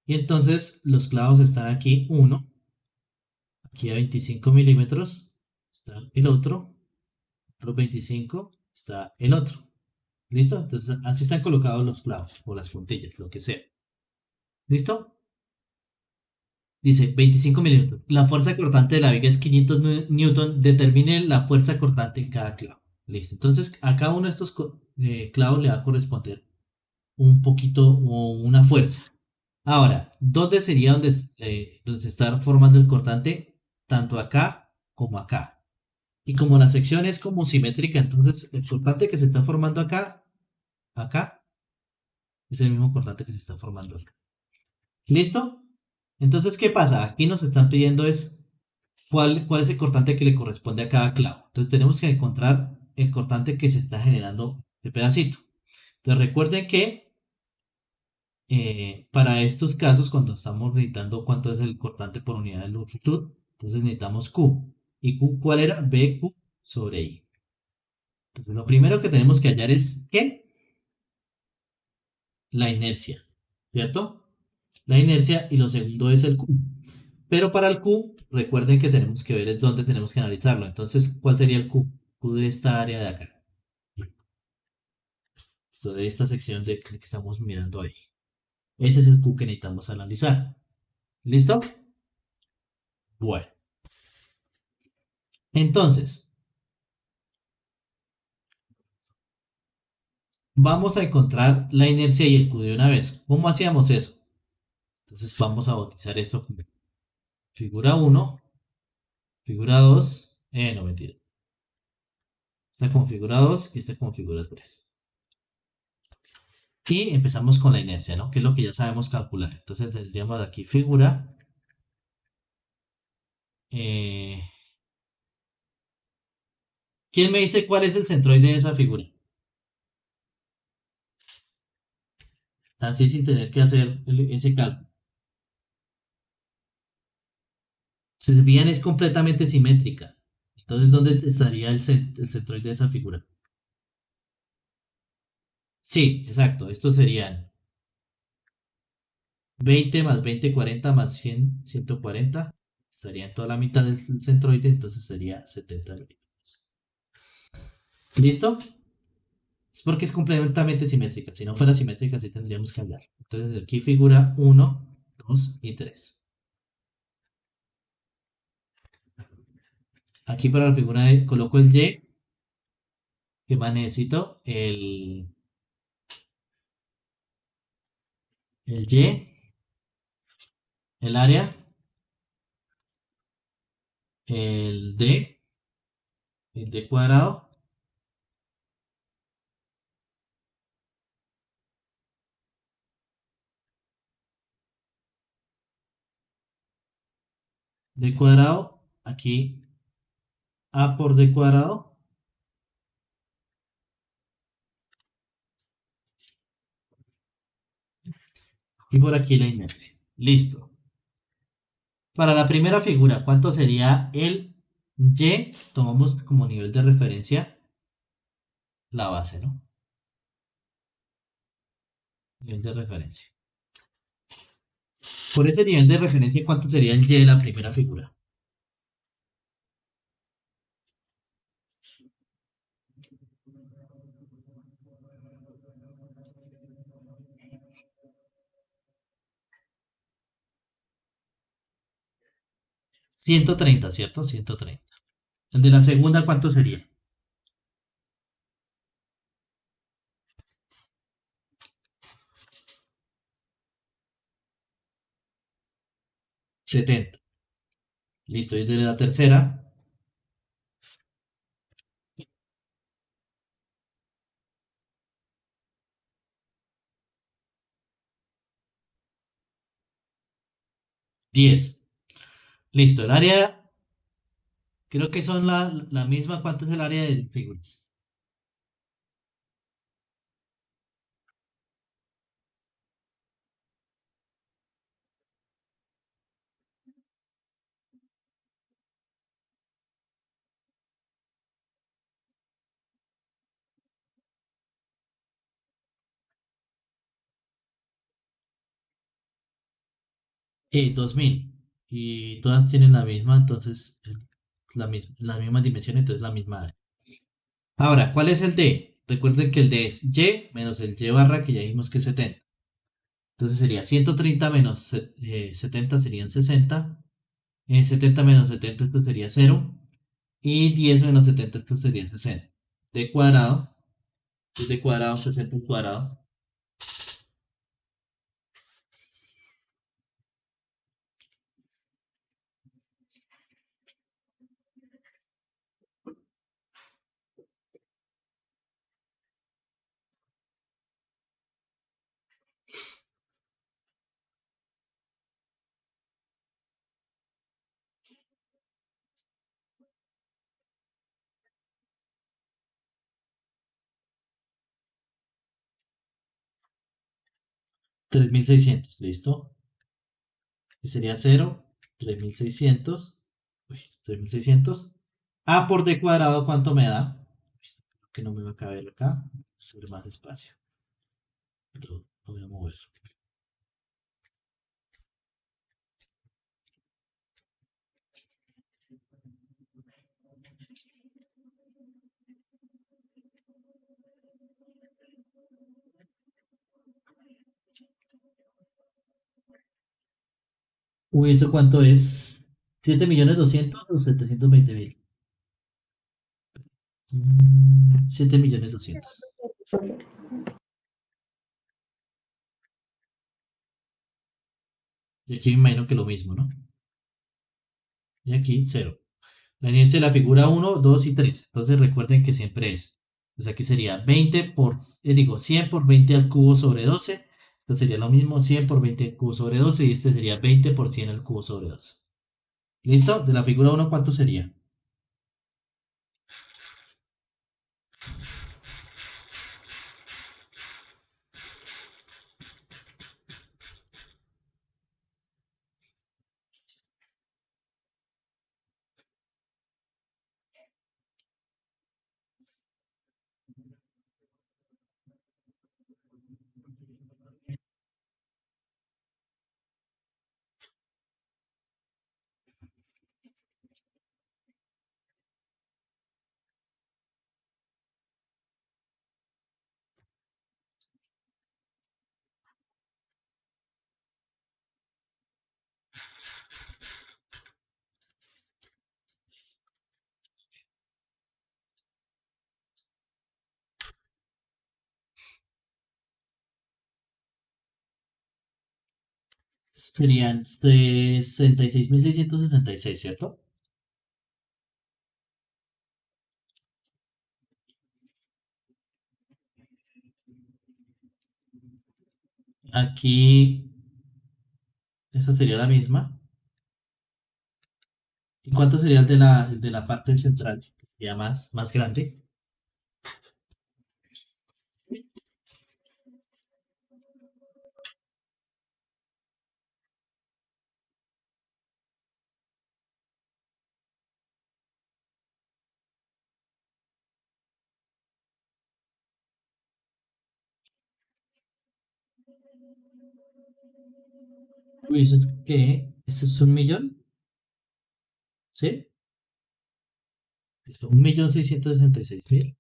Speaker 1: Y entonces los clavos están aquí, uno, aquí a 25 milímetros, está el otro 25, está el otro. ¿Listo? Entonces así están colocados los clavos o las puntillas, lo que sea. ¿Listo? Dice 25 milímetros. La fuerza cortante de la viga es 500 newton. Determine la fuerza cortante en cada clavo. Listo. Entonces a cada uno de estos clavos le va a corresponder un poquito o una fuerza. Ahora, ¿dónde sería donde se está formando el cortante? Tanto acá como acá. Y como la sección es como simétrica, entonces el cortante que se está formando acá, es el mismo cortante que se está formando acá. ¿Listo? Entonces, ¿qué pasa? Aquí nos están pidiendo es cuál es el cortante que le corresponde a cada clavo. Entonces tenemos que encontrar el cortante que se está generando de pedacito. Entonces recuerden que para estos casos, cuando estamos necesitando cuánto es el cortante por unidad de longitud, entonces necesitamos Q. ¿Y Q cuál era? BQ sobre I. Entonces lo primero que tenemos que hallar es ¿qué? La inercia, ¿cierto? La inercia y lo segundo es el Q. Pero para el Q, recuerden que tenemos que ver es dónde tenemos que analizarlo. Entonces, ¿cuál sería el Q? Q de esta área de acá. Esto de esta sección que estamos mirando ahí. Ese es el Q que necesitamos analizar. ¿Listo? Bueno. Entonces, vamos a encontrar la inercia y el Q de una vez. ¿Cómo hacíamos eso? Entonces vamos a bautizar esto como figura 1, figura 2, no mentira. Esta con figura 2 y esta con figura 3. Y empezamos con la inercia, ¿no? Que es lo que ya sabemos calcular. Entonces tendríamos aquí figura. eh, ¿Quién me dice cuál es el centroide de esa figura? Así sin tener que hacer ese cálculo. Si se fijan, es completamente simétrica. Entonces, ¿dónde estaría el centroide de esa figura? Sí, exacto. Estos serían 20 más 20, 40 más 100, 140. Estaría en toda la mitad del centroide, entonces sería 70 milímetros. ¿Listo? Es porque es completamente simétrica. Si no fuera simétrica, sí tendríamos que hablar. Entonces, aquí figura 1, 2 y 3. Aquí para la figura de, coloco el Y. ¿Qué más necesito? El Y, el área, el D cuadrado, D cuadrado, aquí A por D cuadrado, y por aquí la inercia. Listo. Para la primera figura, ¿cuánto sería el Y? Tomamos como nivel de referencia la base, ¿no? Nivel de referencia. Por ese nivel de referencia, ¿cuánto sería el Y de la primera figura? 130, ¿cierto? 130. El de la segunda, ¿cuánto sería? 70. Listo. Y el de la tercera, 10. Listo. El área, creo que son la misma. ¿Cuánto es el área de figuras? Y 2000. Y todas tienen la misma, entonces, las mismas dimensiones, entonces la misma área. Ahora, ¿cuál es el D? Recuerden que el D es Y menos el Y barra, que ya vimos que es 70. Entonces sería 130 menos 70 serían 60. 70 menos 70 esto sería 0. Y 10 menos 70 esto sería 60. D cuadrado. D cuadrado, 60 al cuadrado. 3600, ¿listo? Y sería 0, 3600, uy, 3600. A por D cuadrado, ¿cuánto me da? Creo que no me va a caber acá, sobre más espacio. Lo voy a mover. Uy, ¿eso cuánto es? 7.200.000 o 720.000. 7.200.000. Y aquí me imagino que lo mismo, ¿no? Y aquí 0. La inercia de la figura 1, 2 y 3. Entonces recuerden que siempre es. Entonces aquí sería 20 por, digo, 100 por 20 al cubo sobre 12. Esto sería lo mismo, 100 por 20 al cubo sobre 12. Y este sería 20 por 100 al cubo sobre 12. ¿Listo? De la figura 1, ¿cuánto sería? Serían 66.666, ¿cierto? Aquí, esa sería la misma. ¿Y cuánto sería el de la parte central? Sería más grande. Tú dices que eso es 1.000.000, ¿sí? Listo, 1.666.000.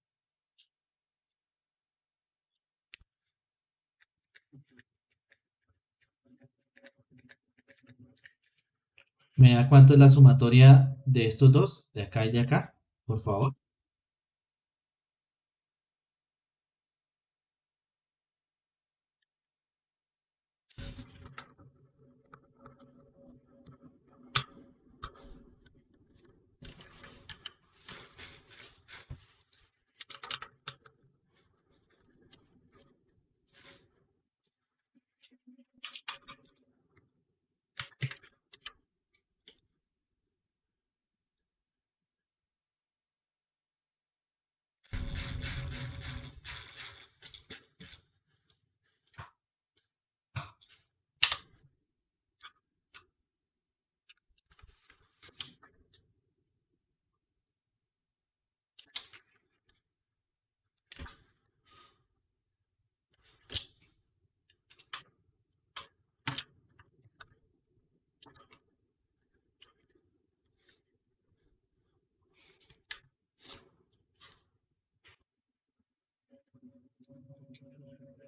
Speaker 1: ¿Me da cuánto es la sumatoria de estos dos? De acá y de acá, por favor.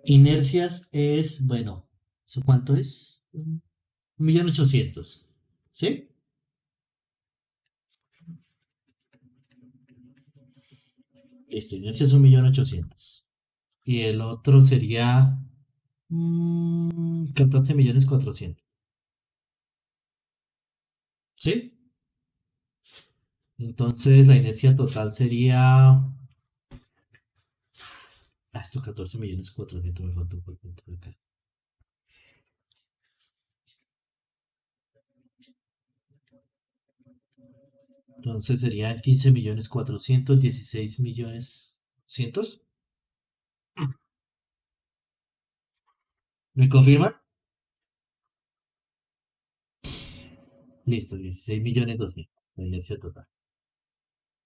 Speaker 1: Inercias es, bueno, ¿eso cuánto es? 1.800.000, ¿sí? Listo, inercia es 1.800.000. Y el otro sería 14.400.000, ¿sí? Entonces la inercia total sería... esto 14.400.000, me faltó por punto de acá. Entonces serían 15.416.000.000. ¿Me confirman? Listo, 16.200.000. La inercia total.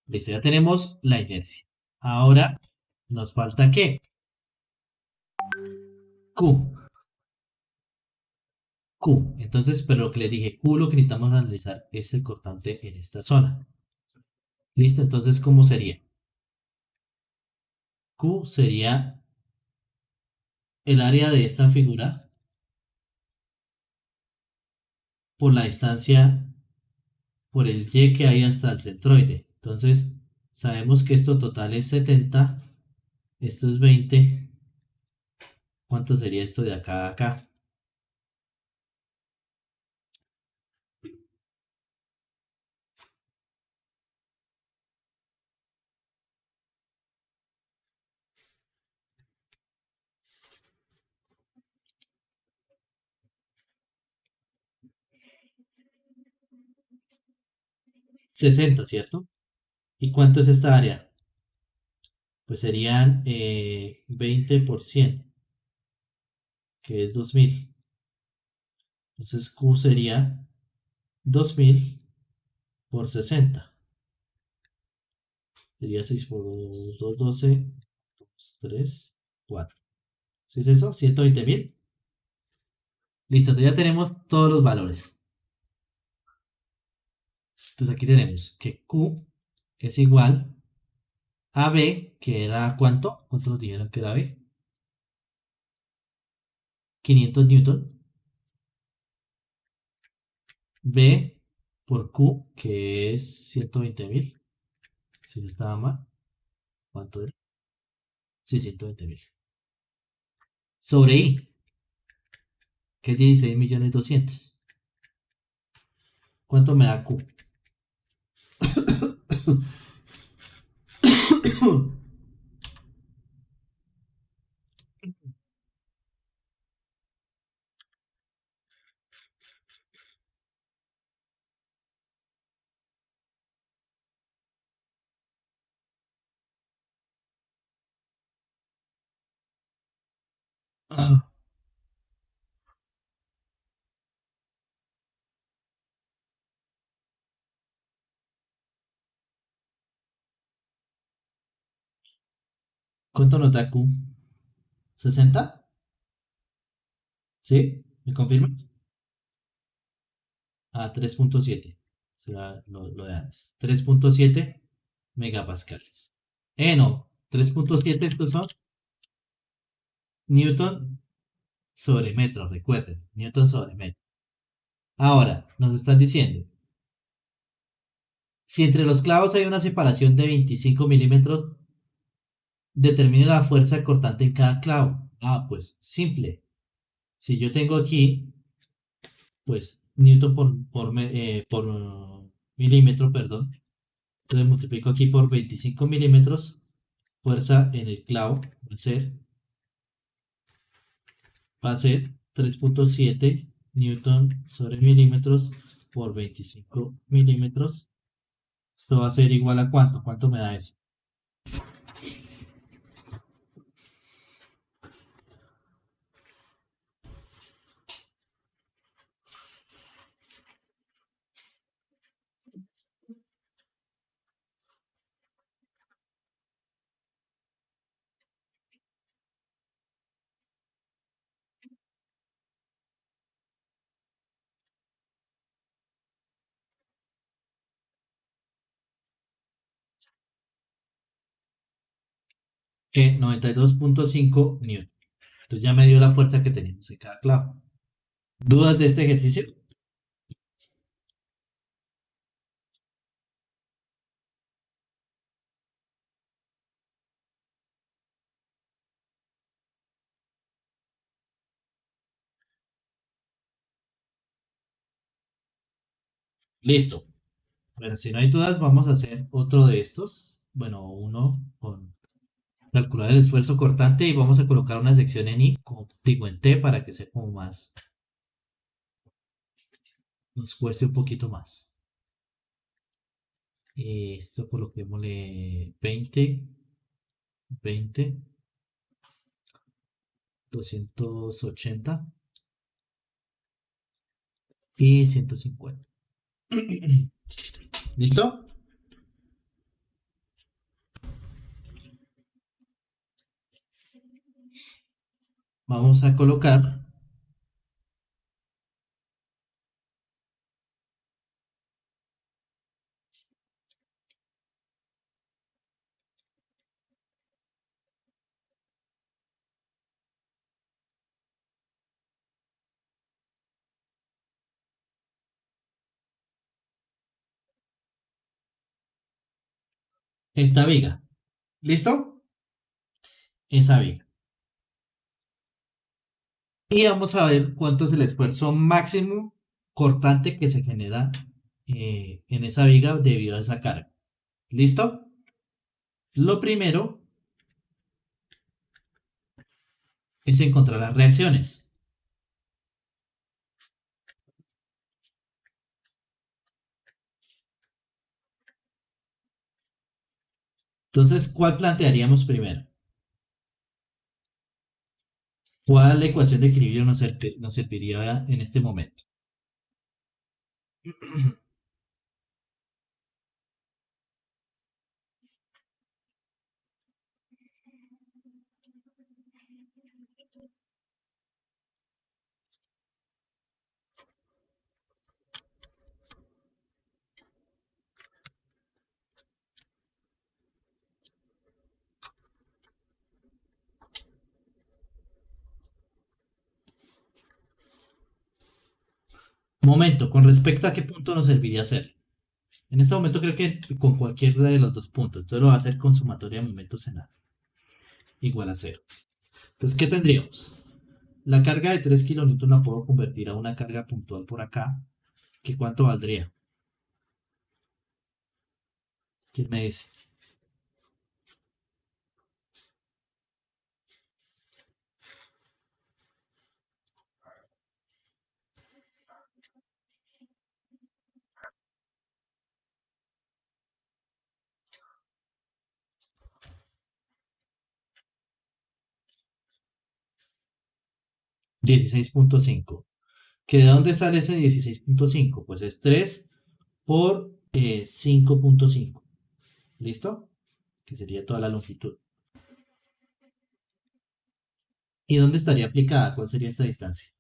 Speaker 1: Listo, ya tenemos la inercia. Ahora nos falta ¿qué? Q. Q. Entonces, pero lo que les dije, Q lo que necesitamos analizar es el cortante en esta zona. Listo, entonces, ¿cómo sería? Q sería el área de esta figura por la distancia, por el Y que hay hasta el centroide. Entonces, sabemos que esto total es 70, esto es 20. ¿Cuánto sería esto de acá a acá? ¿60, cierto? ¿Y cuánto es esta área? Pues serían 20 por 100, que es 2000. Entonces Q sería 2000 por 60. Sería 6 por 2, 12, 2, 3, 4. ¿Sí es eso? 120.000. Listo, entonces ya tenemos todos los valores. Entonces aquí tenemos que Q es igual a B, que era ¿cuánto? ¿Cuánto nos dijeron que era B? 500 newton. B por Q, que es 120.000. Si no estaba mal. ¿Cuánto era? Sí, 120.000. Sobre I, que es 16.200.000. ¿Cuánto me da Q? ¿Cuánto nos da Q? ¿60? ¿Sí? ¿Me confirma? A 3.7. Será lo de antes. 3.7 megapascales. No. 3.7 estos son Newton sobre metro. Recuerden. Newton sobre metro. Ahora, nos están diciendo. Si entre los clavos hay una separación de 25 milímetros, determine la fuerza cortante en cada clavo. Pues simple. Si yo tengo aquí, pues Newton por milímetro, perdón. Entonces multiplico aquí por 25 milímetros. Fuerza en el clavo va a ser 3.7 Newton sobre milímetros por 25 milímetros. Esto va a ser igual a ¿cuánto? ¿Cuánto me da eso? Que 92.5 Newton. Entonces ya me dio la fuerza que tenemos en cada clavo. ¿Dudas de este ejercicio? Listo. Bueno, si no hay dudas, vamos a hacer otro de estos. Bueno, uno con calcular el esfuerzo cortante y vamos a colocar una sección en I, como digo en T, para que sea como más, nos cueste un poquito más. Esto coloquémosle 20, 20, 280 y 150. ¿Listo? Vamos a colocar esta viga. ¿Listo? Esa viga. Y vamos a ver cuánto es el esfuerzo máximo cortante que se genera en esa viga debido a esa carga. ¿Listo? Lo primero es encontrar las reacciones. Entonces, ¿cuál plantearíamos primero? ¿Cuál ecuación de equilibrio nos serviría en este momento? Momento, ¿con respecto a qué punto nos serviría hacer? En este momento creo que con cualquiera de los dos puntos. Entonces lo va a hacer con sumatoria de momentos en A igual a cero. Entonces, ¿qué tendríamos? La carga de 3 kilonewton la puedo convertir a una carga puntual por acá. ¿Que cuánto valdría? ¿Quién me dice? $16.5. ¿Que de dónde sale ese 16.5? Pues es 3 por 5.5. ¿Listo? Que sería toda la longitud. ¿Y dónde estaría aplicada? ¿Cuál sería esta distancia?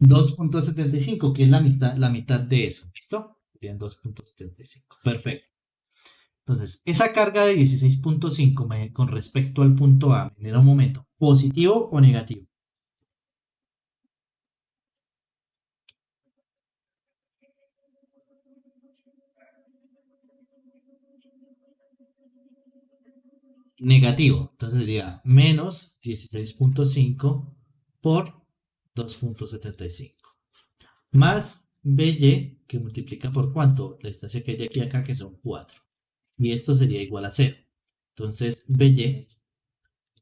Speaker 1: $2.75, que es la mitad de eso. ¿Listo? Serían 2.75. Perfecto. Entonces, esa carga de 16.5 con respecto al punto A, ¿me genera un momento positivo o negativo? Negativo. Entonces sería menos 16.5 por 2.75. Más BY, que multiplica por cuánto? La distancia que hay de aquí a acá, que son 4. Y esto sería igual a 0. Entonces, BY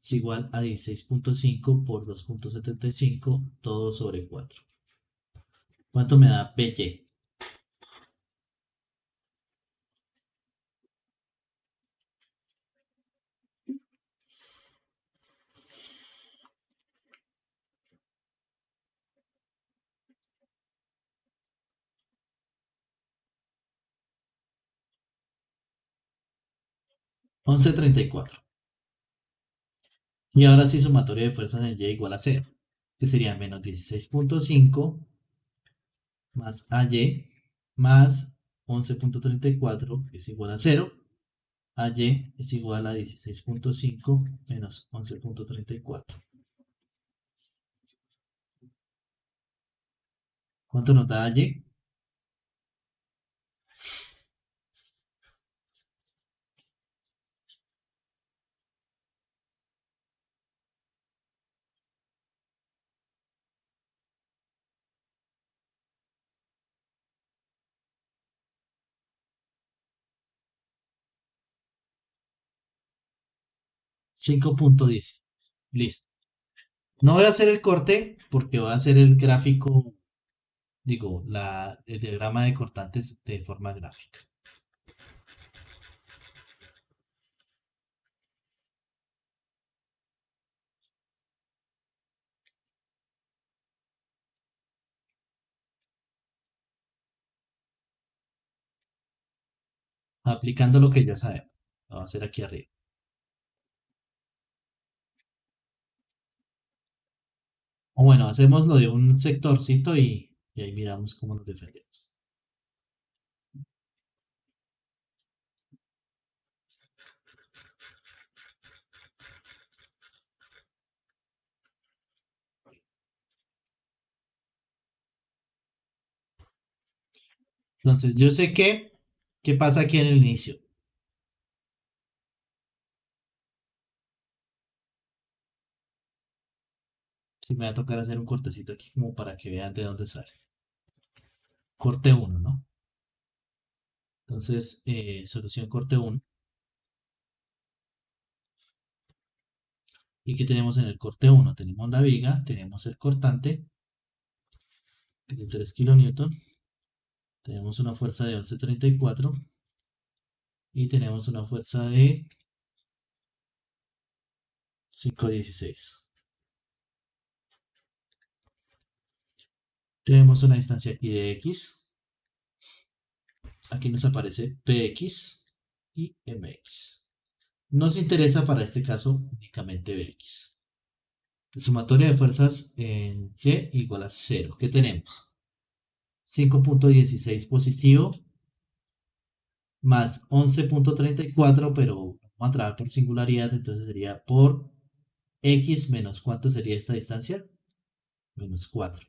Speaker 1: es igual a 16.5 por 2.75, todo sobre 4. ¿Cuánto me da BY? 11.34. Y ahora sí, sumatoria de fuerzas en Y igual a 0, que sería menos 16.5 más AY más 11.34 es igual a 0. AY es igual a 16.5 menos 11.34. ¿Cuánto nos da AY? 5.10. Listo. No voy a hacer el corte porque voy a hacer el gráfico, digo, el diagrama de cortantes de forma gráfica. Aplicando lo que ya sabemos. Lo voy a hacer aquí arriba. O bueno, hacemos lo de un sectorcito y ahí miramos cómo nos defendemos. Entonces, yo sé ¿qué pasa aquí en el inicio? Sí, me va a tocar hacer un cortecito aquí como para que vean de dónde sale. Corte 1, ¿no? Entonces, solución corte 1. ¿Y qué tenemos en el corte 1? Tenemos la viga, tenemos el cortante de 3 kN, tenemos una fuerza de 11.34 y tenemos una fuerza de 5.16. Tenemos una distancia aquí de X. Aquí nos aparece PX y MX. Nos interesa para este caso únicamente BX. La sumatoria de fuerzas en Y igual a 0. ¿Qué tenemos? 5.16 positivo más 11.34, pero vamos a trabajar por singularidad, entonces sería por X menos ¿cuánto sería esta distancia? Menos 4.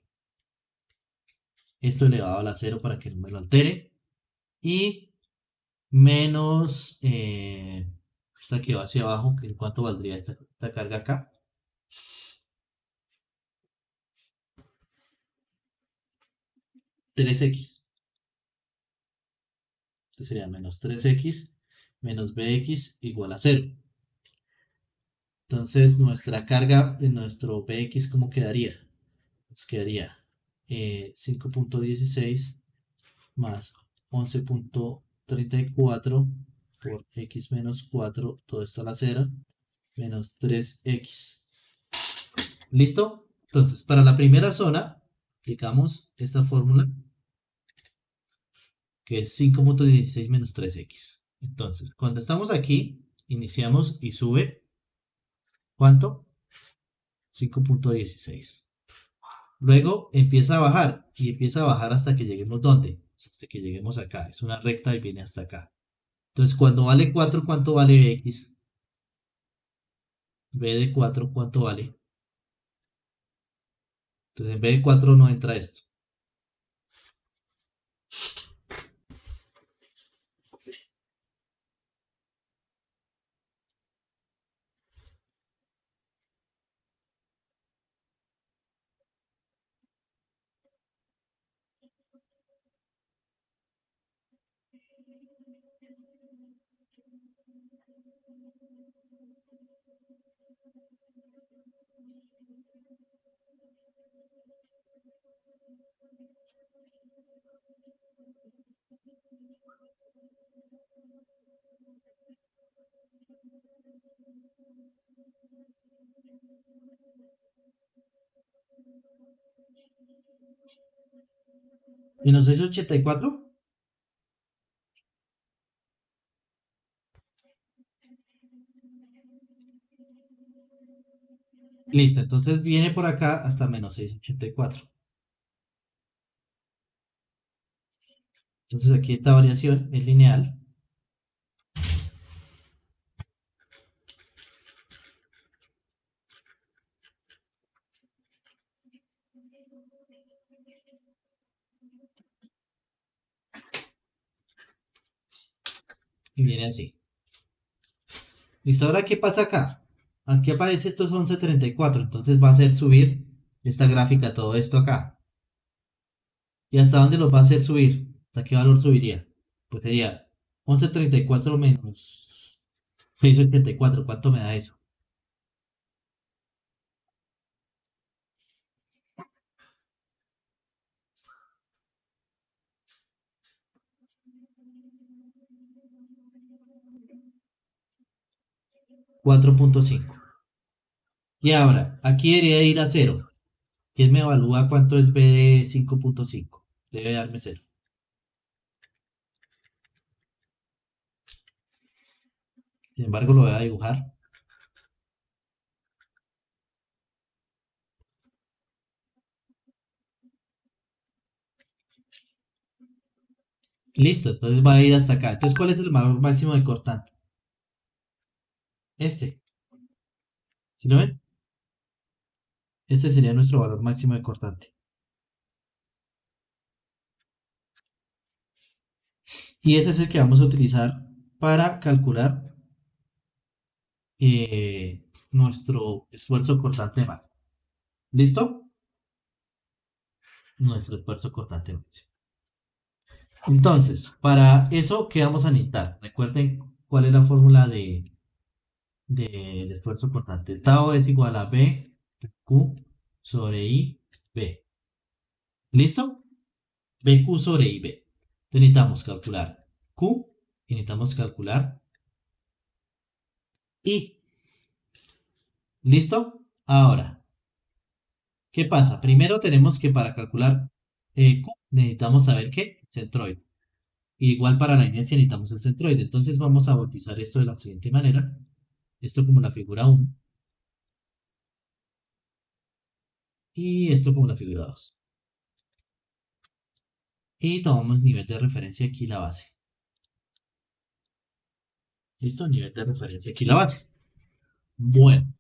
Speaker 1: Esto elevado a la 0 para que no me lo altere. Y menos esta que va hacia abajo, que ¿cuánto valdría esta carga acá? $3X. Este sería menos 3X menos BX igual a 0. Entonces nuestra carga de nuestro BX, ¿cómo quedaría? Pues quedaría 5.16 más 11.34 por X menos 4, todo esto a la 0, menos 3X. ¿Listo? Entonces, para la primera zona, aplicamos esta fórmula, que es 5.16 menos 3X. Entonces, cuando estamos aquí, iniciamos y sube, ¿cuánto? 5.16. Luego empieza a bajar, y empieza a bajar hasta que lleguemos ¿dónde? Pues hasta que lleguemos acá. Es una recta y viene hasta acá. Entonces, cuando vale 4, ¿cuánto vale X? B de 4, ¿cuánto vale? Entonces, en B de 4 no entra esto. ¿Y nos es 84? Listo, entonces viene por acá hasta menos 684. Entonces aquí esta variación es lineal. Y viene así. Listo, ahora ¿qué pasa acá? Aquí aparece estos 11.34, entonces va a hacer subir esta gráfica, todo esto acá. ¿Y hasta dónde los va a hacer subir? ¿Hasta qué valor subiría? Pues sería 11.34 menos 6.84. ¿Cuánto me da eso? 4.5. Y ahora, aquí debería ir a 0. ¿Quién me evalúa cuánto es B de 5.5? Debe darme 0. Sin embargo, lo voy a dibujar. Listo, entonces va a ir hasta acá. Entonces, ¿cuál es el valor máximo de cortante? Este. ¿Sí lo ven? Este sería nuestro valor máximo de cortante. Y ese es el que vamos a utilizar para calcular nuestro esfuerzo cortante máximo. ¿Listo? Nuestro esfuerzo cortante máximo. Entonces, para eso, ¿qué vamos a necesitar? Recuerden cuál es la fórmula del esfuerzo cortante. Tau es igual a B, Q sobre I, B. ¿Listo? BQ sobre IB. Necesitamos calcular Q y necesitamos calcular I. ¿Listo? Ahora, ¿qué pasa? Primero tenemos que para calcular Q necesitamos saber qué, centroide. Igual para la inercia necesitamos el centroide. Entonces vamos a bautizar esto de la siguiente manera. Esto como la figura 1 y esto como la figura 2. Y tomamos nivel de referencia aquí la base. ¿Listo? Nivel de referencia aquí la base. Bueno,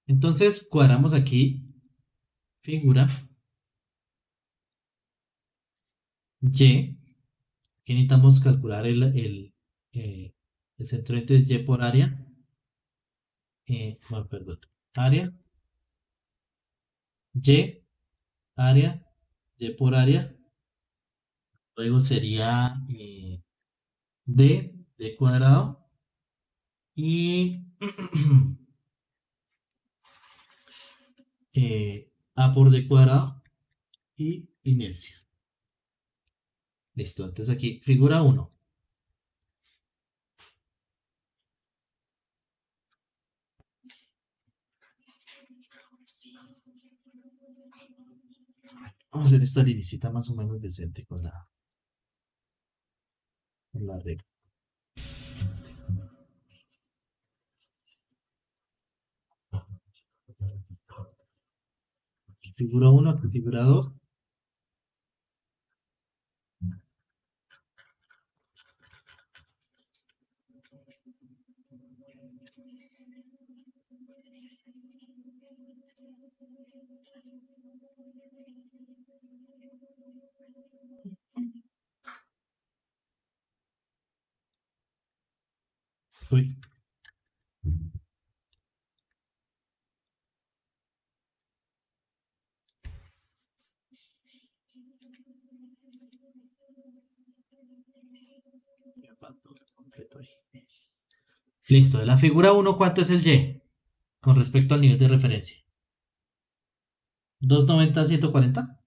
Speaker 1: entonces cuadramos aquí figura Y. Aquí necesitamos calcular el centro entre Y por área. Bueno, perdón. Área, Y, área, Y por área. Luego sería D cuadrado. Y A por D cuadrado y inercia. Listo, entonces aquí figura 1. Vamos a hacer esta linecita más o menos decente con la recta. Aquí figura 1, aquí figura 2. Uy, me faltó completo ahí. Listo, de la figura 1, ¿cuánto es el Y? Con respecto al nivel de referencia. 290 a 140.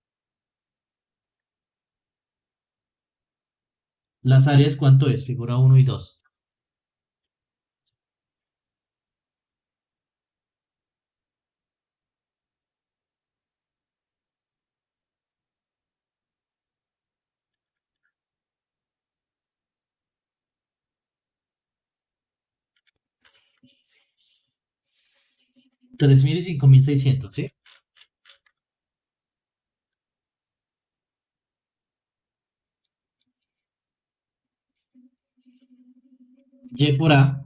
Speaker 1: Las áreas, ¿cuánto es? Figura 1 y 2. Tres mil y 5600, ¿sí? Y por A.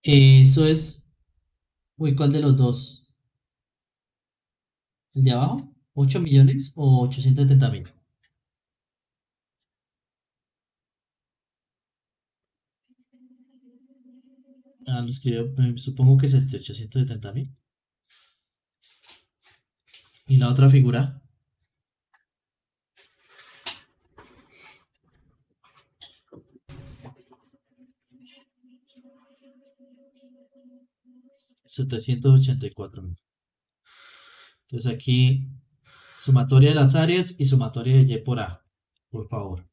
Speaker 1: Eso es. Uy, ¿cuál de los dos? ¿El de abajo? ¿8 millones o 870.000? Ah, lo escribió, supongo que es este, 870.000. ¿Y la otra figura? 784.000. Entonces aquí, sumatoria de las áreas y sumatoria de Y por A, por favor.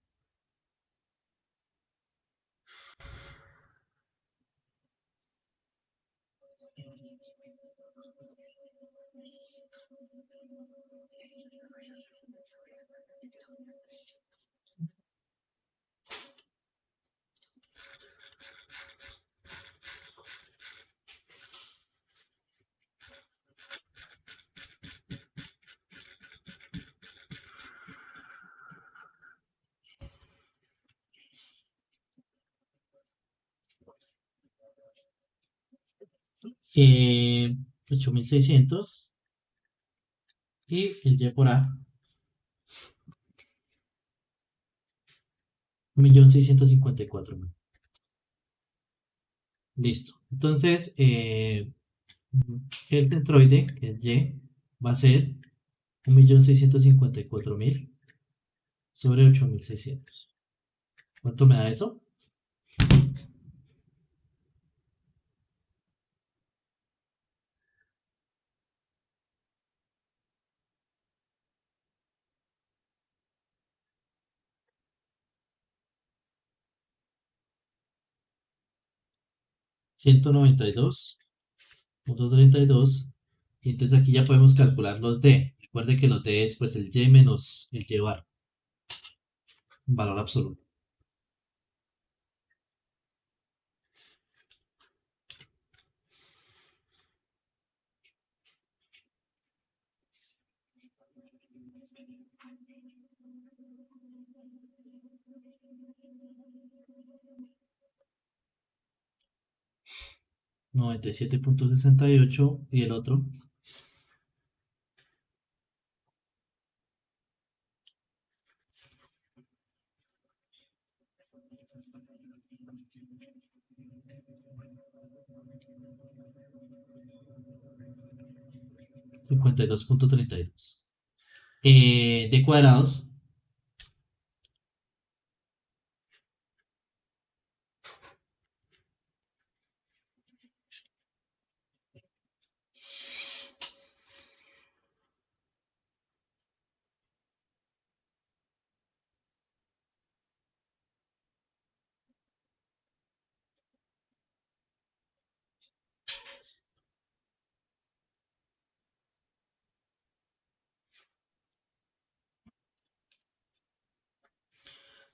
Speaker 1: Eh, 8.600 y el Y por A, 1.654.000. Listo. Entonces, el centroide, que es Y, va a ser 1.654.000 sobre 8.600. ¿Cuánto me da eso? 192.32. Y entonces aquí ya podemos calcular los D. Recuerde que los D es pues el Y menos el Y bar, valor absoluto. 97.68 y el otro 52.32. De cuadrados,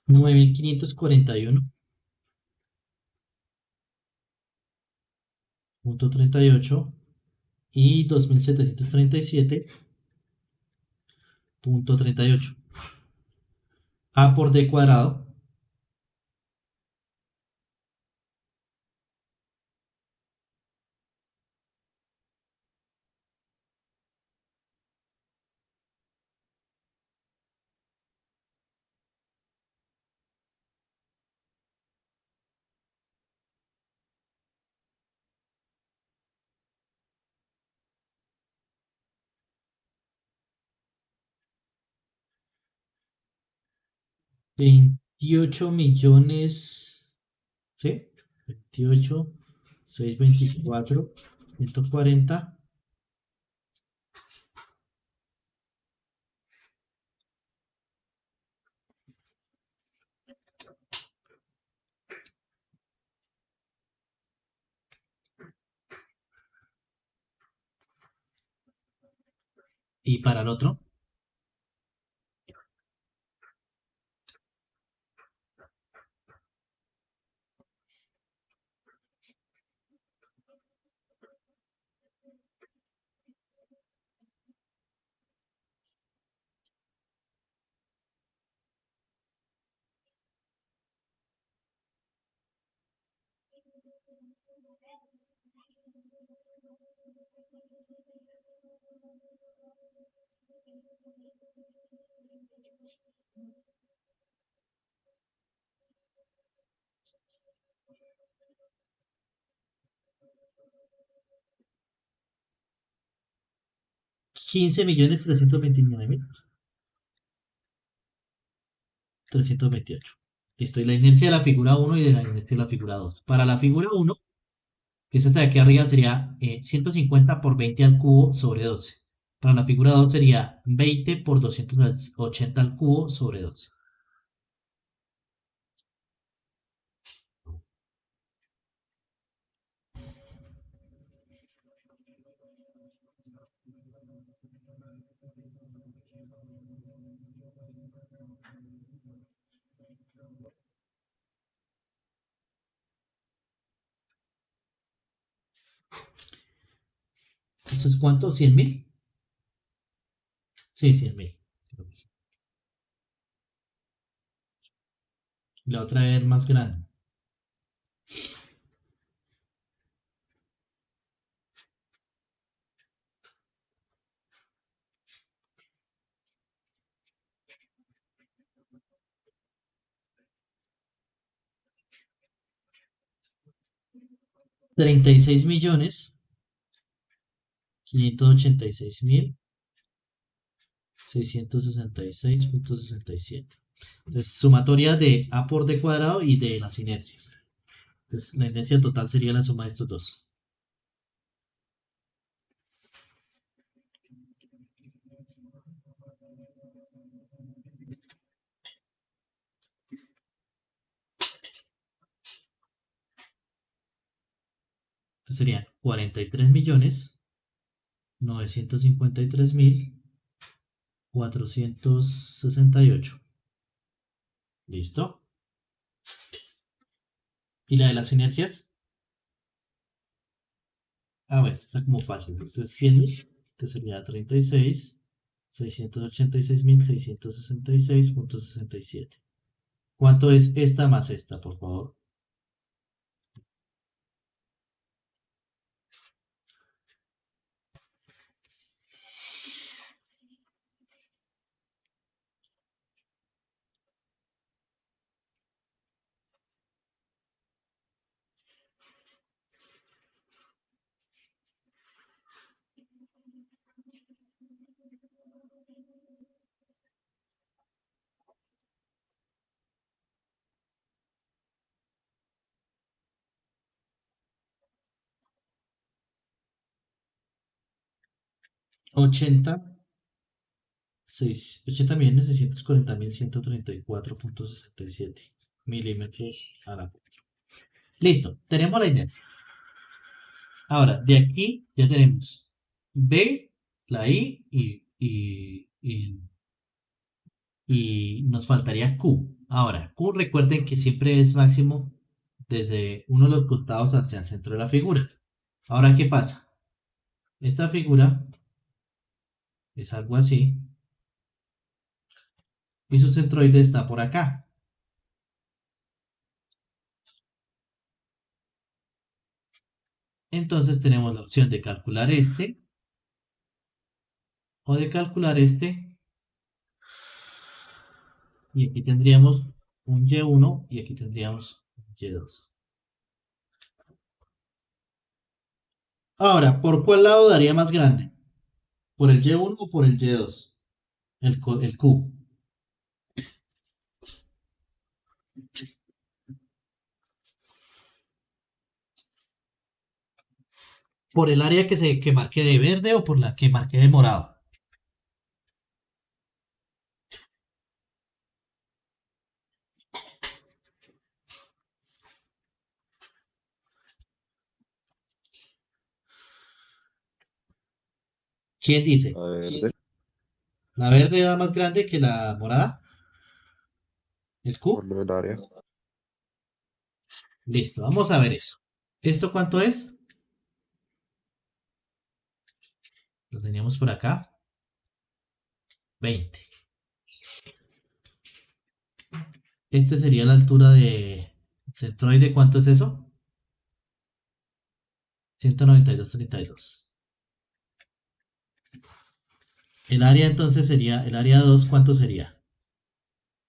Speaker 1: nueve mil quinientos cuarenta y uno punto 38 y 2737.38. A por D cuadrado, $28 millones, ¿sí? 28.624.140. Y para el otro, 15.329.328. Listo, y la inercia de la figura 1 y de la inercia de la figura 2. Para la figura 1, que es esta de aquí arriba, sería 150 por 20 al cubo sobre 12. Para la figura 2 sería 20 por 280 al cubo sobre 12. ¿Eso es cuánto? ¿100.000? Sí, 100.000. La otra es más grande. $36.586.666.67. Entonces, sumatoria de A por D cuadrado y de las inercias. Entonces, la inercia total sería la suma de estos dos. Entonces serían 43.953.468. ¿Listo? ¿Y la de las inercias? Ah, bueno, está como fácil. Esto es 100.000, que sería 36.686.666.67. ¿Cuánto es esta más esta, por favor? Ochenta 80.640.134.67 milímetros a la. Listo, tenemos la inercia. Ahora, de aquí ya tenemos B, la I y nos faltaría Q. Ahora, Q recuerden que siempre es máximo desde uno de los costados hacia el centro de la figura. Ahora, ¿qué pasa? Esta figura es algo así y su centroide está por acá. Entonces tenemos la opción de calcular este o de calcular este, y aquí tendríamos un Y1 y aquí tendríamos un Y2. Ahora, ¿por cuál lado daría más grande? ¿Por el Y1 o por el Y2? El Q. ¿Por el área que marque de verde o por la que marque de morado? ¿Quién dice?
Speaker 2: A ver,
Speaker 1: ¿La verde da más grande que la morada? ¿El
Speaker 2: por
Speaker 1: Q?
Speaker 2: lo del área.
Speaker 1: Listo, vamos a ver eso. ¿Esto cuánto es? Lo teníamos por acá. 20. Este sería la altura de centroide. ¿Cuánto es eso? 192,32. El área entonces sería, el área 2, ¿cuánto sería?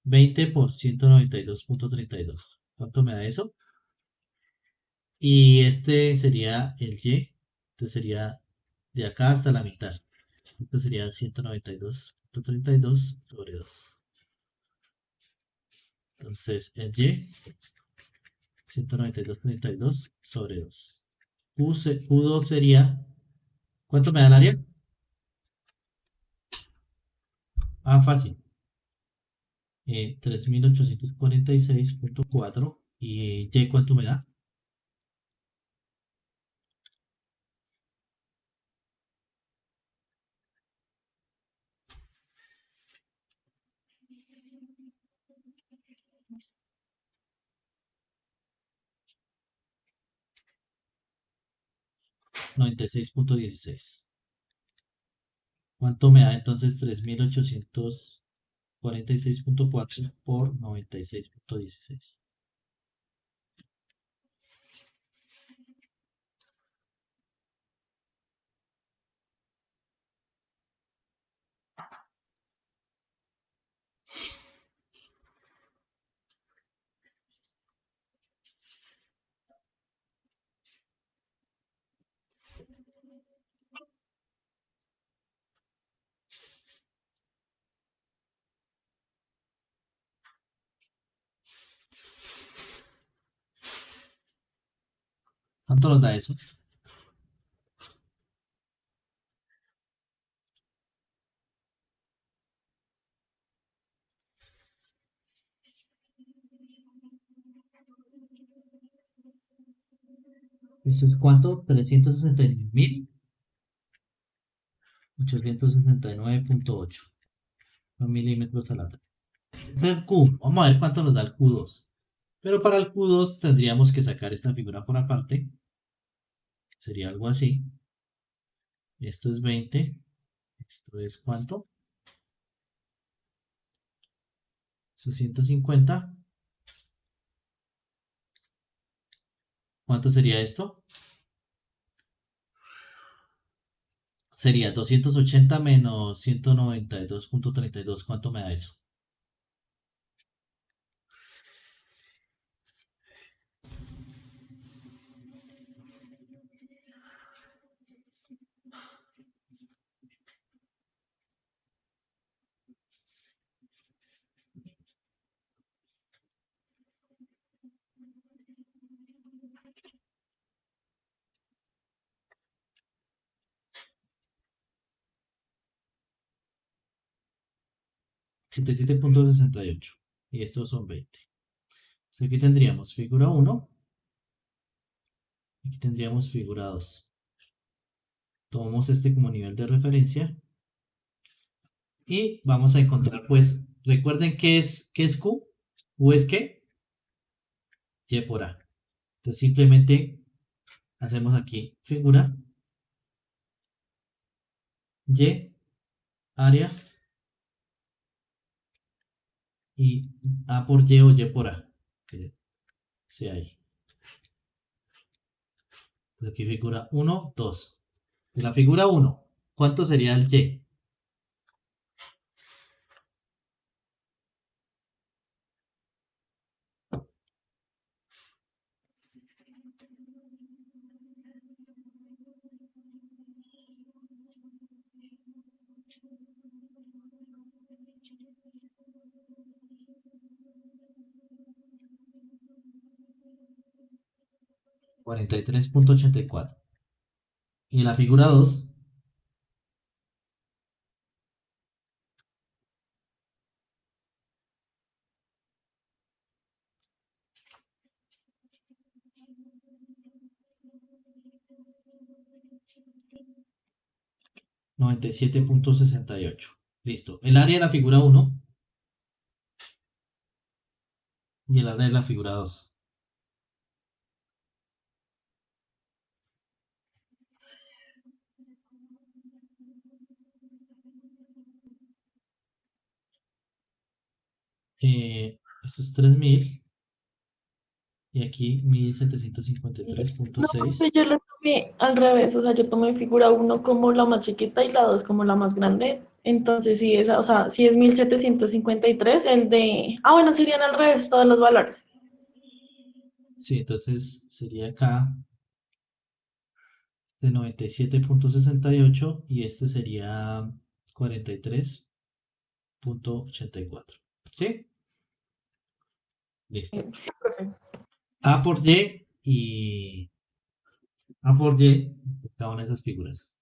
Speaker 1: 20 por 192,32. ¿Cuánto me da eso? Y este sería el Y. Entonces sería de acá hasta la mitad. Esto sería 192,32 sobre 2. Entonces el Y, 192,32 sobre 2. Q2 sería, ¿cuánto me da el área? Ah, fácil. 3.846,4. ¿Y Y cuánto me da? 96,16. ¿Cuánto me da entonces 3.846,4 por 96,16? ¿Cuánto nos da eso? ¿Eso es cuánto? 369.869.8 milímetros al lado. Es el Q. Vamos a ver cuánto nos da el Q2. Pero para el Q2 tendríamos que sacar esta figura por aparte. Sería algo así. Esto es 20. Esto es ¿cuánto? Eso es 150. ¿Cuánto sería esto? Sería 280 menos 192,32. ¿Cuánto me da eso? Setenta y siete punto sesenta y ocho. Y estos son 20. Entonces aquí tendríamos figura 1. Aquí tendríamos figura 2. Tomamos este como nivel de referencia. Y vamos a encontrar, pues, recuerden qué es Q. Q es qué? Y por A. Entonces simplemente hacemos aquí figura Y, área, y A por Y o Y por A. Que sea ahí. Entonces aquí figura 1, 2. De la figura 1, ¿cuánto sería el Y? 43,84. Y en la figura 2, 97,68. Listo. El área de la figura 1 y el área de la figura 2. Esto es 3.000 y aquí 1753.6.
Speaker 4: Pues yo lo tomé al revés, o sea, yo tomé figura uno como la más chiquita y la 2 como la más grande. Entonces, sí, esa, o sea, si es 1753 el de... Ah, bueno, serían al revés todos los valores.
Speaker 1: Sí, entonces sería acá de 97.68 y este sería 43.84. ¿Sí? Listo.
Speaker 4: Sí, profe.
Speaker 1: A por y A por Y de cada una de esas figuras.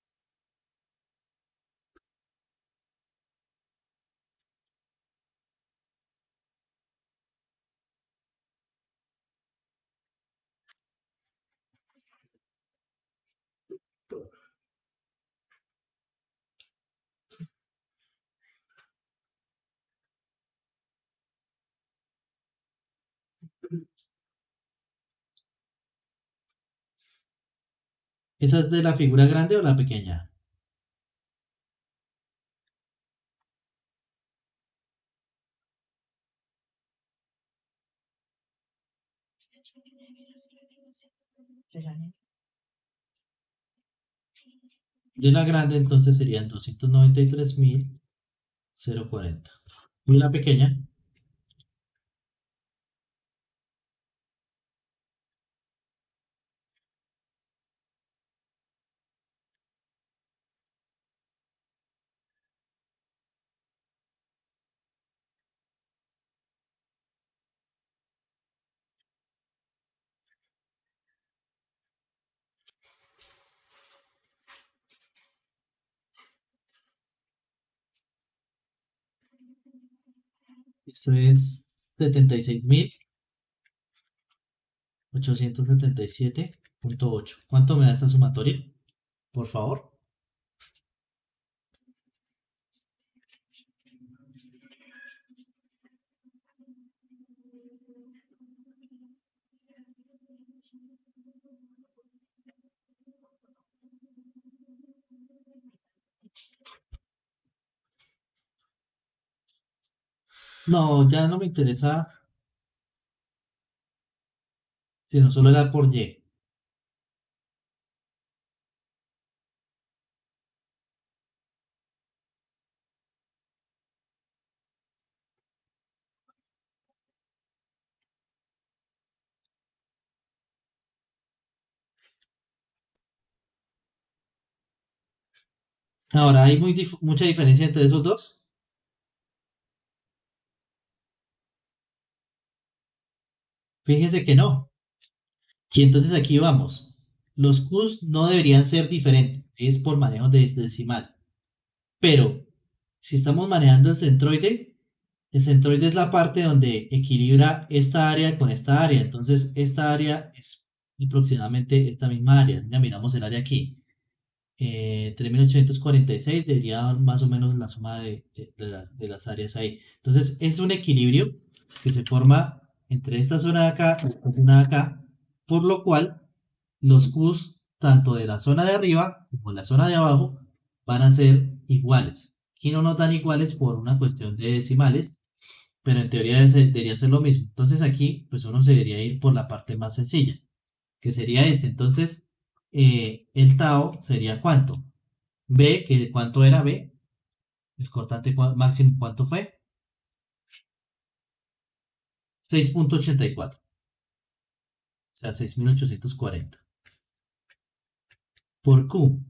Speaker 1: ¿Esa es de la figura grande o la pequeña? De la grande entonces serían 293.040. Y la pequeña, esto es 76.877.8. ¿Cuánto me da esta sumatoria? Por favor. No, ya no me interesa, sino solo el A por Y. Ahora, ¿hay mucha diferencia entre esos dos? Fíjese que no. Y entonces aquí vamos. Los Qs no deberían ser diferentes, es por manejo de decimal. Pero si estamos manejando el centroide es la parte donde equilibra esta área con esta área. Entonces, esta área es aproximadamente esta misma área. Ya miramos el área aquí. 3.846 debería dar más o menos la suma de las áreas ahí. Entonces, es un equilibrio que se forma entre esta zona de acá y esta zona de acá, por lo cual los Qs, tanto de la zona de arriba como de la zona de abajo, van a ser iguales. Aquí no nos dan iguales por una cuestión de decimales, pero en teoría debería ser lo mismo. Entonces aquí, pues uno se debería ir por la parte más sencilla, que sería este. Entonces, el tau sería ¿cuánto? B, que ¿cuánto era B? El cortante máximo, ¿cuánto fue? 6.84, o sea, 6.840. Por Q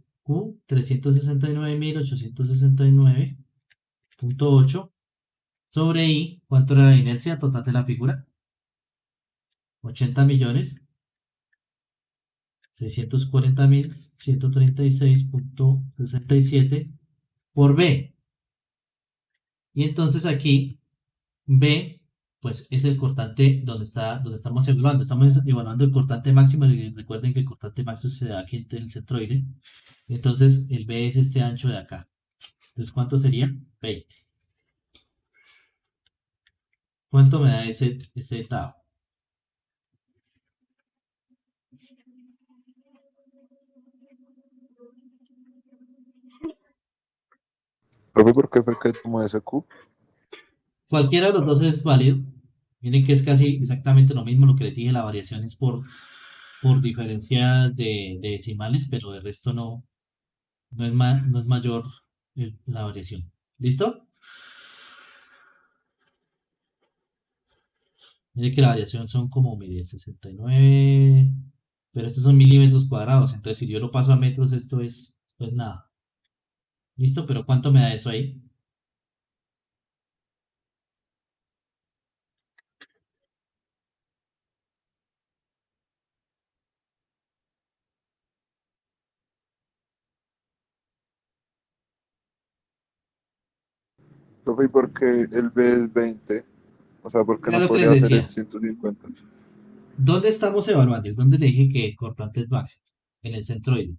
Speaker 1: 369.869.8 sobre I, ¿cuánto era la inercia total de la figura? 80.640.136.67 por B. Y entonces aquí B, pues es el cortante donde estamos evaluando. Estamos evaluando el cortante máximo. Y recuerden que el cortante máximo se da aquí entre el centroide. Entonces el B es este ancho de acá. Entonces, ¿cuánto sería? 20. ¿Cuánto me da ese tau?
Speaker 2: Profe, ¿por qué fue que tomó ese Q?
Speaker 1: Cualquiera de los dos es válido. Miren que es casi exactamente lo mismo, lo que les dije, la variación es por diferencia de decimales, pero de resto no es mayor la variación. ¿Listo? Mire que la variación son como, mire, 69, pero estos son milímetros cuadrados, entonces si yo lo paso a metros, esto es nada. ¿Listo? Pero ¿cuánto me da eso ahí?
Speaker 2: Profe, ¿y por qué el B es 20? O sea, ¿por qué
Speaker 1: Era
Speaker 2: no
Speaker 1: lo que les
Speaker 2: podría ser el
Speaker 1: decía.
Speaker 2: 150?
Speaker 1: ¿Dónde estamos evaluando? ¿Dónde le dije que el cortante es máximo? En el centroide.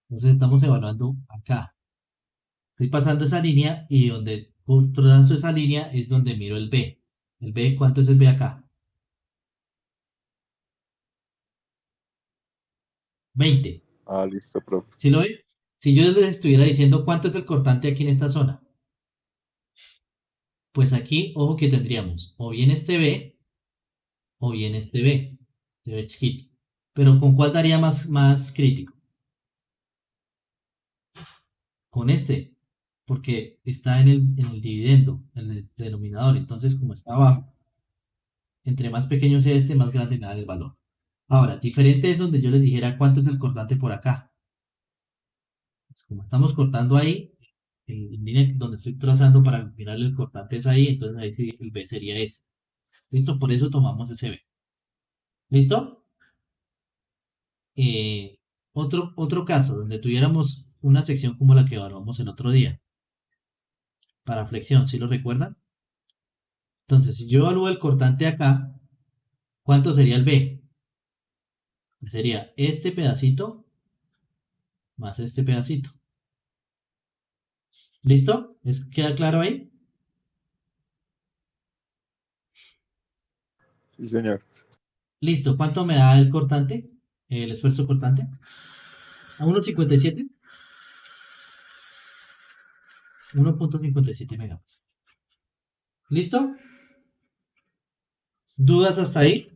Speaker 1: Entonces estamos evaluando acá. Estoy pasando esa línea y donde trazo esa línea es donde miro el B. ¿El B cuánto es el B acá? 20.
Speaker 2: Ah, listo, profe.
Speaker 1: ¿Sí lo ve? Si yo les estuviera diciendo cuánto es el cortante aquí en esta zona, pues aquí, ojo que tendríamos o bien este B o bien este B chiquito. Pero ¿con cuál daría más crítico? Con este, porque está en el dividendo, en el denominador. Entonces, como está abajo, entre más pequeño sea este, más grande me da el valor. Ahora, diferente es donde yo les dijera cuánto es el cortante por acá. Pues como estamos cortando ahí, en línea donde estoy trazando para mirar el cortante es ahí, entonces ahí sí el B sería ese. ¿Listo? Por eso tomamos ese B. ¿Listo? Eh, otro caso, donde tuviéramos una sección como la que evaluamos el otro día, para flexión, ¿sí lo recuerdan? Entonces, si yo evalúo el cortante acá, ¿cuánto sería el B? Sería este pedacito más este pedacito. ¿Listo? ¿Queda claro ahí?
Speaker 2: Sí, señor.
Speaker 1: Listo. ¿Cuánto me da el cortante? El esfuerzo cortante. A 1,57. 1,57 megapascal. ¿Listo? ¿Dudas hasta ahí?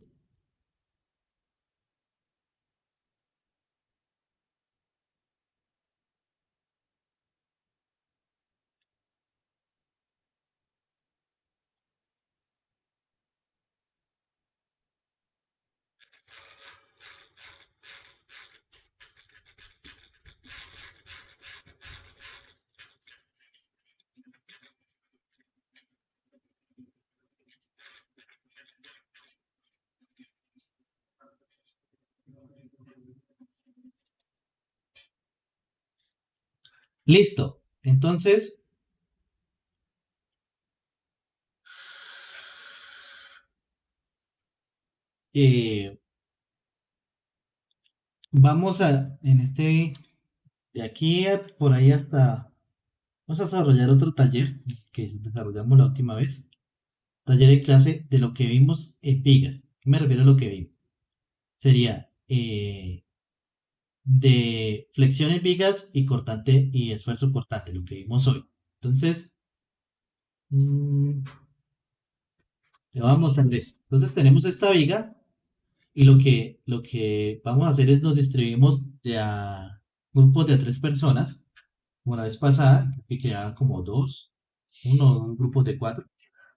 Speaker 1: Listo. Entonces, eh, vamos de aquí por ahí hasta, vamos a desarrollar otro taller que desarrollamos la última vez. Taller de clase de lo que vimos en vigas. ¿Qué me refiero a lo que vimos? Sería de flexión en vigas y cortante y esfuerzo cortante, lo que vimos hoy. Entonces, mm, le vamos a mostrar esto. Entonces tenemos esta viga y lo que vamos a hacer es nos distribuimos de a grupos de a 3 personas, como la vez pasada, que quedaban como dos, un grupo de 4,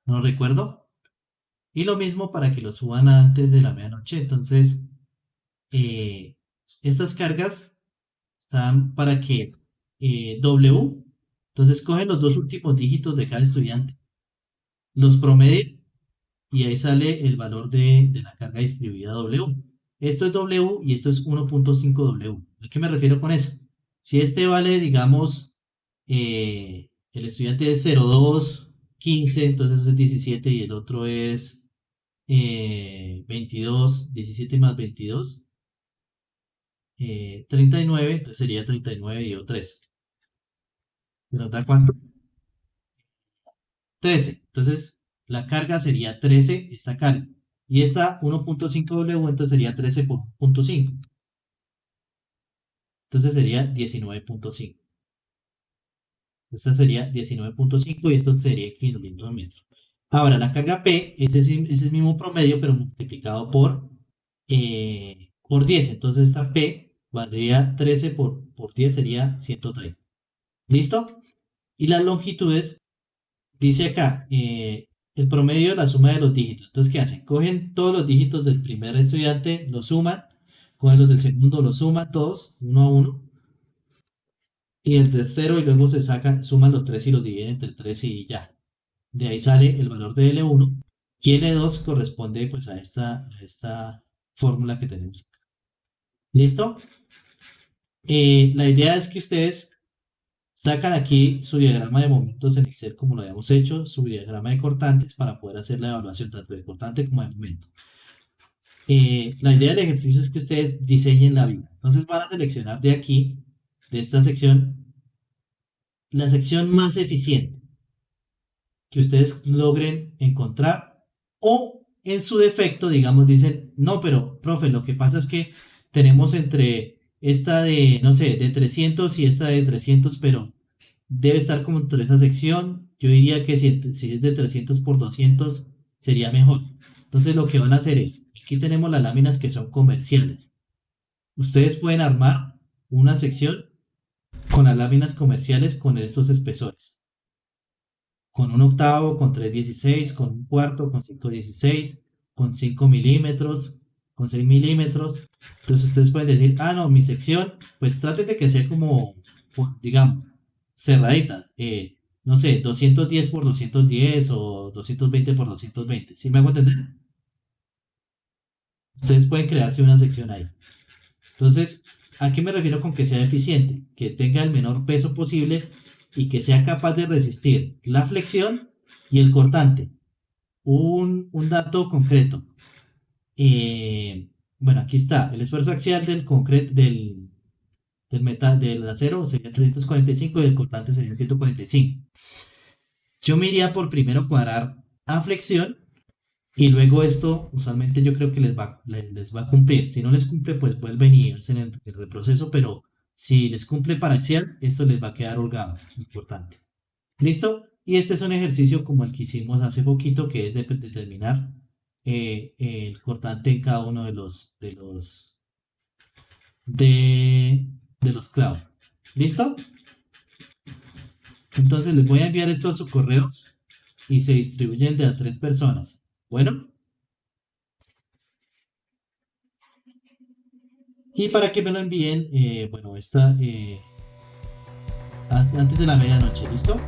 Speaker 1: no recuerdo. Y lo mismo para que lo suban antes de la medianoche. Entonces, eh, estas cargas están para que W, entonces cogen los dos últimos dígitos de cada estudiante, los promedien y ahí sale el valor de la carga distribuida W. Esto es W y esto es 1,5 W. ¿A qué me refiero con eso? Si este vale, digamos, el estudiante es 0,215, entonces es 17 y el otro es 22, 17 más 22, 39, entonces sería 39 y o 3. ¿Nos da cuánto? 13. Entonces, la carga sería 13, esta carga. Y esta 1,5 W, entonces sería 13 por 1,5. Entonces sería 19,5. Esta sería 19,5 y esto sería kilómetros. Ahora, la carga P es el mismo promedio, pero multiplicado por 10. Entonces, esta P valdría 13 por 10, sería 130. ¿Listo? Y las longitudes, dice acá, el promedio de la suma de los dígitos. Entonces, ¿qué hacen? Cogen todos los dígitos del primer estudiante, los suman, cogen los del segundo, los suman todos, uno a uno, y el tercero, y luego suman los tres y los dividen entre 3 y ya. De ahí sale el valor de L1 y L2 corresponde pues a esta fórmula que tenemos acá. ¿Listo? La idea es que ustedes sacan aquí su diagrama de momentos en Excel como lo habíamos hecho, su diagrama de cortantes para poder hacer la evaluación tanto de cortante como de momento. La idea del ejercicio es que ustedes diseñen la viga. Entonces van a seleccionar de aquí, de esta sección, la sección más eficiente que ustedes logren encontrar, o en su defecto, digamos, dicen, no, pero, profe, lo que pasa es que tenemos entre esta de, no sé, de 300 y esta de 300, pero debe estar como entre esa sección. Yo diría que si es de 300 por 200 sería mejor. Entonces lo que van a hacer es, aquí tenemos las láminas que son comerciales. Ustedes pueden armar una sección con las láminas comerciales con estos espesores. Con un octavo, con 3/16, con un cuarto, con 5/16, con 5 milímetros, con 6 milímetros. Entonces ustedes pueden decir, ah, no, mi sección, pues traten de que sea como, digamos, cerradita. No sé, 210 por 210 o 220 por 220. ¿Sí me hago entender? Ustedes pueden crearse una sección ahí. Entonces, ¿a qué me refiero con que sea eficiente? Que tenga el menor peso posible y que sea capaz de resistir la flexión y el cortante. Un dato concreto. Bueno, aquí está. El esfuerzo axial del metal, del acero sería 345 y el cortante sería 145. Yo me iría por primero cuadrar a flexión y luego esto usualmente yo creo que les va a cumplir. Si no les cumple, pues vuelven y hacen el reproceso, pero si les cumple parcial, esto les va a quedar holgado. Importante. ¿Listo? Y este es un ejercicio como el que hicimos hace poquito, que es de determinar el cortante en cada uno de los clavos. ¿Listo? Entonces les voy a enviar esto a sus correos y se distribuyen de a 3 personas. Bueno. Y para que me lo envíen, bueno, antes de la medianoche, ¿listo?